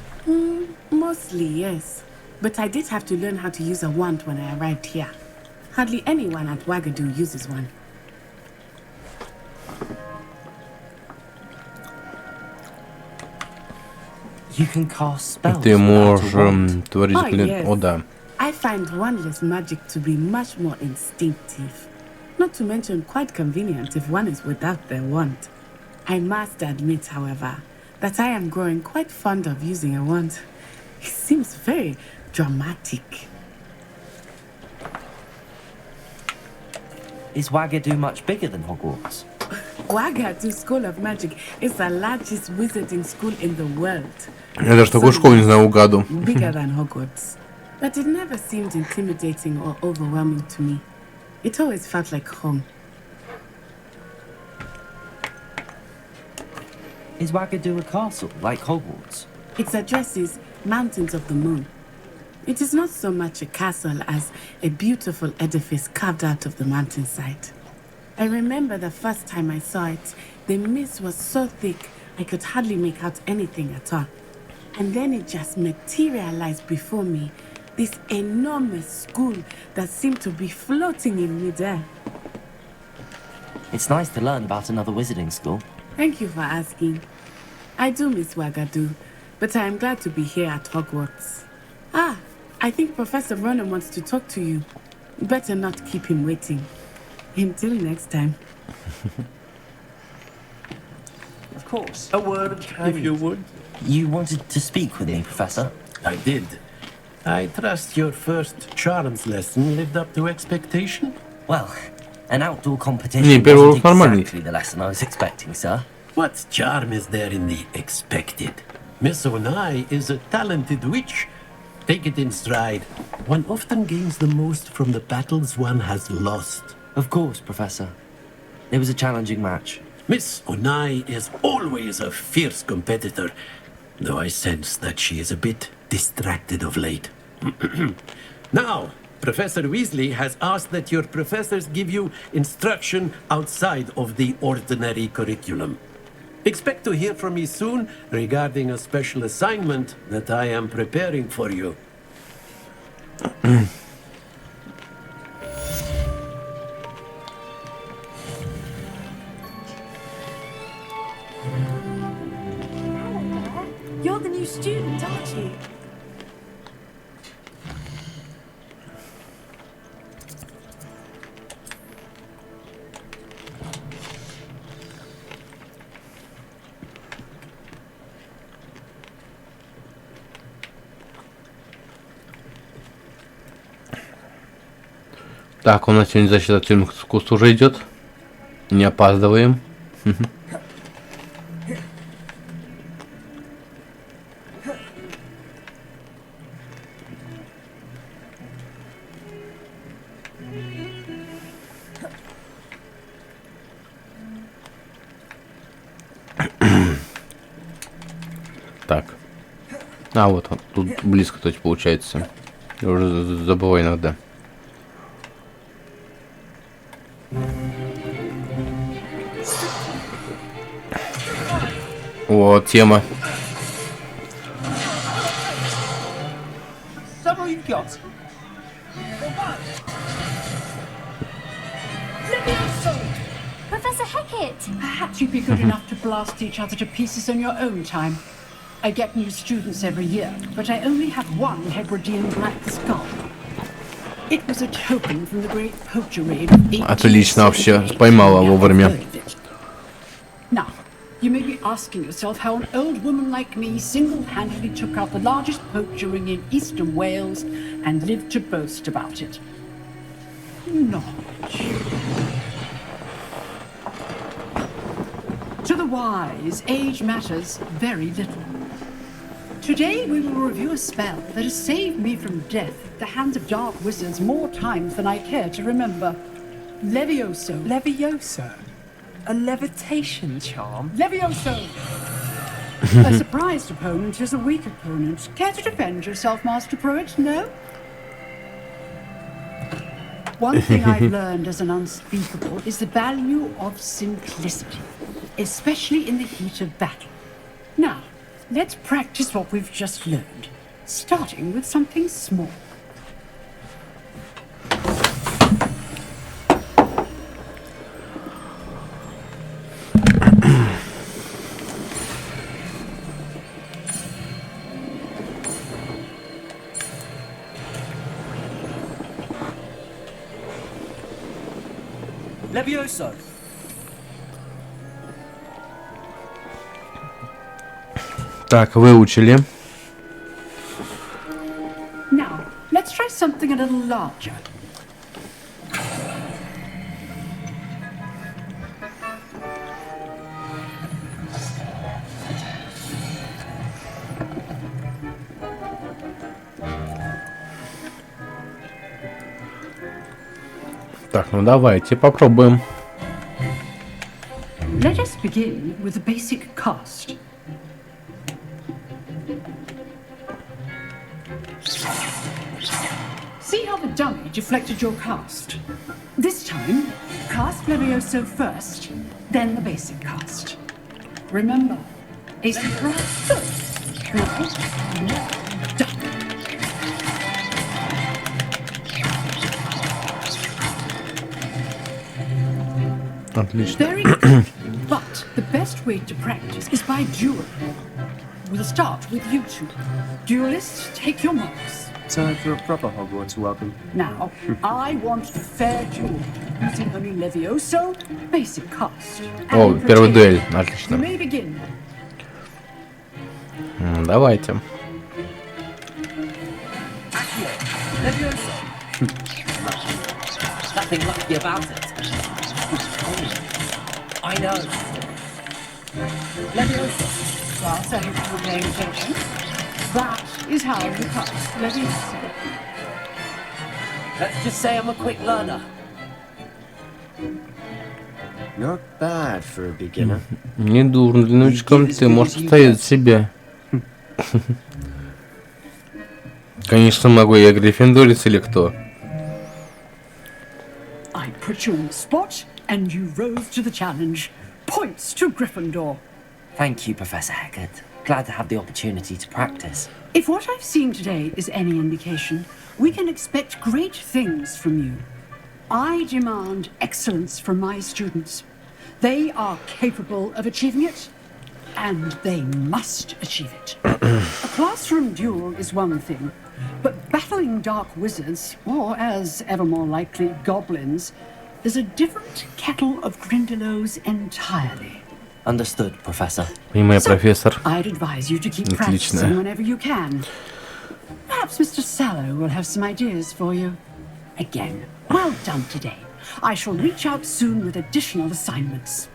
Speaker 11: Mostly, yes. But I did have to learn how to use a wand when I arrived here. Hardly anyone at Wagadu uses one.
Speaker 3: You can cast spells.
Speaker 1: Ты можешь
Speaker 3: wand.
Speaker 1: творить
Speaker 11: Oh,
Speaker 1: блин.
Speaker 11: yes.
Speaker 1: О, да.
Speaker 11: I find wandless magic to be much more instinctive. Not to mention quite convenient if one is without their wand. I must admit, however, that I am growing quite fond of using a wand. It seems very dramatic.
Speaker 3: Is Wagadu much bigger than Hogwarts?
Speaker 11: Wagadu School of Magic is the largest wizarding school in the world.
Speaker 1: Я даже такую школу не знаю, угаду.
Speaker 11: Bigger than Hogwarts. But it never seemed intimidating or overwhelming to me. It always felt like home.
Speaker 3: Is Wagadu a castle, like Hogwarts?
Speaker 11: Its address is Mountains of the Moon. It is not so much a castle as a beautiful edifice carved out of the mountainside. I remember the first time I saw it, the mist was so thick I could hardly make out anything at all. And then it just materialized before me, this enormous school that seemed to be floating in midair.
Speaker 3: It's nice to learn about another wizarding school.
Speaker 11: Thank you for asking. I do miss Wagadu, but I am glad to be here at Hogwarts. Ah, I think Professor Ronan wants to talk to you. Better not keep him waiting. Until next time.
Speaker 14: Of course. A word, if you would.
Speaker 3: You wanted to speak with me, Professor?
Speaker 14: I did. I trust your first charms lesson lived up to expectation?
Speaker 3: Well, an outdoor competition
Speaker 1: Не, первый урок
Speaker 3: wasn't
Speaker 1: нормальный.
Speaker 3: exactly the lesson I was expecting, sir.
Speaker 14: What charm is there in the expected? Miss Onai is a talented witch. Take it in stride. One often gains the most from the battles one has lost.
Speaker 3: Of course, Professor. It was a challenging match.
Speaker 14: Miss Onai is always a fierce competitor, though I sense that she is a bit distracted of late. Now, Professor Weasley has asked that your professors give you instruction outside of the ordinary curriculum. Expect to hear from me soon regarding a special assignment that I am preparing for you.
Speaker 11: You're the new student, aren't you?
Speaker 1: Так, у нас сегодня защита тюрьмы искусств уже идет. Не опаздываем. Так. А, вот, тут близко, то есть, получается. Я уже забываю иногда. Вот, тема.
Speaker 10: Professor Hecat!
Speaker 15: Perhaps you'd be good enough to blast each other to pieces on your own time. I get new students every year, but I only have one Hebridean black skull. It was a token from the great poacher raid of 1878.
Speaker 1: Отлично, вообще, поймала вовремя.
Speaker 15: Now, you may be asking yourself how an old woman like me single-handedly took out the largest poacher ring in eastern Wales and lived to boast about it. Knowledge. To the wise, age matters very little. Today we will review a spell that has saved me from death at the hands of dark wizards more times than I care to remember. Levioso.
Speaker 13: Levioso? A levitation charm?
Speaker 15: Levioso! A surprised opponent is a weak opponent. Care to defend yourself, Master Pruitt? No? One thing I've learned as an unspeakable is the value of simplicity, especially in the heat of battle. Now, let's practice what we've just learned, starting with something small.
Speaker 12: Levioso!
Speaker 1: Так, выучили.
Speaker 15: Now, let's try something a little larger.
Speaker 1: Так, ну давайте попробуем.
Speaker 15: Let us begin with the basic cast. See how the dummy deflected your cast? This time, cast Levioso first, then the basic cast. Remember, a surprise first. Now, done.
Speaker 1: Отлично.
Speaker 15: Very good. But the best way to practice is by duel. We'll start with you two. Duelists, take your marks.
Speaker 13: Time for a proper Hogwarts welcome.
Speaker 15: Now, I want a fair duel, using only Levioso, basic cast.
Speaker 1: О, первая дуэль. Отлично.
Speaker 15: You may begin.
Speaker 1: Давайте.
Speaker 3: Nothing lucky about it. I know.
Speaker 15: Levioso. Well, thank you for paying attention. That is how you cast Levioso.
Speaker 3: Let's just say I'm a quick learner.
Speaker 16: Not bad for a beginner.
Speaker 1: Не дурно для новичком, ты можешь постоять за себя. Конечно могу, я гриффиндорец или кто?
Speaker 15: I put you on the spot, and you rose to the challenge. Points to Gryffindor.
Speaker 3: Thank you, Professor Heckert. Glad to have the opportunity to practice.
Speaker 15: If what I've seen today is any indication, we can expect great things from you. I demand excellence from my students. They are capable of achieving it, and they must achieve it. A classroom duel is one thing, but battling dark wizards, or as ever more likely, goblins, is a different kettle of Grindylows entirely.
Speaker 3: Understood, Professor.
Speaker 1: Понимаю, профессор.
Speaker 15: I'd advise you to keep
Speaker 1: Отлично.
Speaker 15: practicing whenever you can. Perhaps Mr. Sallow will have some ideas for you. Again, well done today. I shall reach out soon with additional assignments.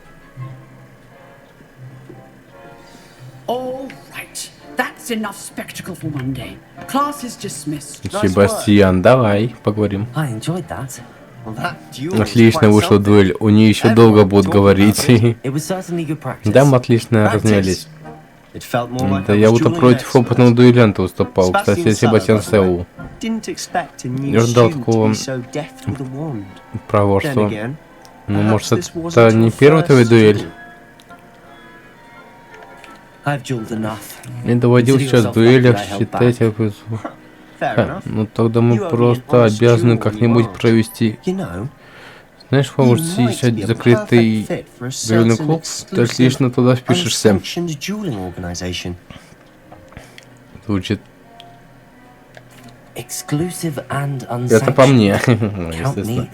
Speaker 15: All right. That's enough spectacle for one day. Class is dismissed.
Speaker 1: Себастьян, давай поговорим.
Speaker 3: I enjoyed that.
Speaker 1: Отлично вышла дуэль. У нее еще долго будут говорить. Да, мы отлично разнялись. Да, я вот против опытного дуэлянта выступал. Кстати, Себастьян Сэллу. Я ждал такого проворства. Ну, может, это не первая твоя дуэль? Мне доводилось сейчас в дуэлях считать... Ну тогда мы просто обязаны как-нибудь провести. Знаешь, в Хогвартсе есть закрытый дуэльный клуб, ты отлично туда впишешься. Звучит... Это по мне, естественно.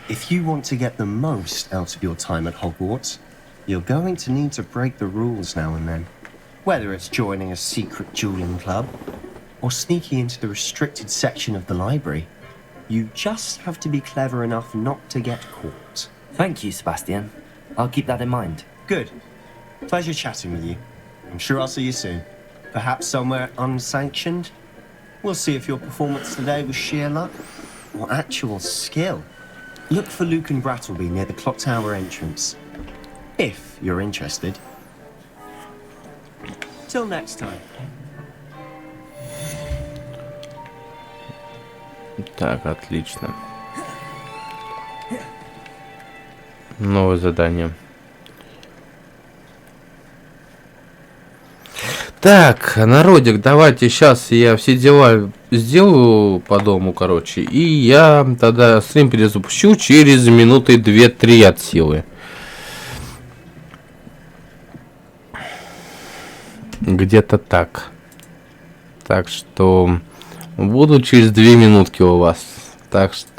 Speaker 16: If you want to get the most out of your time at Hogwarts, you're going to need to break the rules now and then. Whether it's joining a secret dueling club or sneaking into the restricted section of the library, you just have to be clever enough not to get caught.
Speaker 3: Thank you, Sebastian. I'll keep that in mind.
Speaker 16: Good. Pleasure chatting with you. I'm sure I'll see you soon. Perhaps somewhere unsanctioned. We'll see if your performance today was sheer luck or actual skill. Look for Luke and Brattleby near the clock tower entrance. If you're interested. Till next time.
Speaker 1: Так, отлично. Новое задание. Так, народик, давайте сейчас я все дела сделаю по дому, короче. И я тогда стрим перезапущу через минуты 2-3 от силы. Где-то так. Так что буду через 2 минутки у вас. Так что...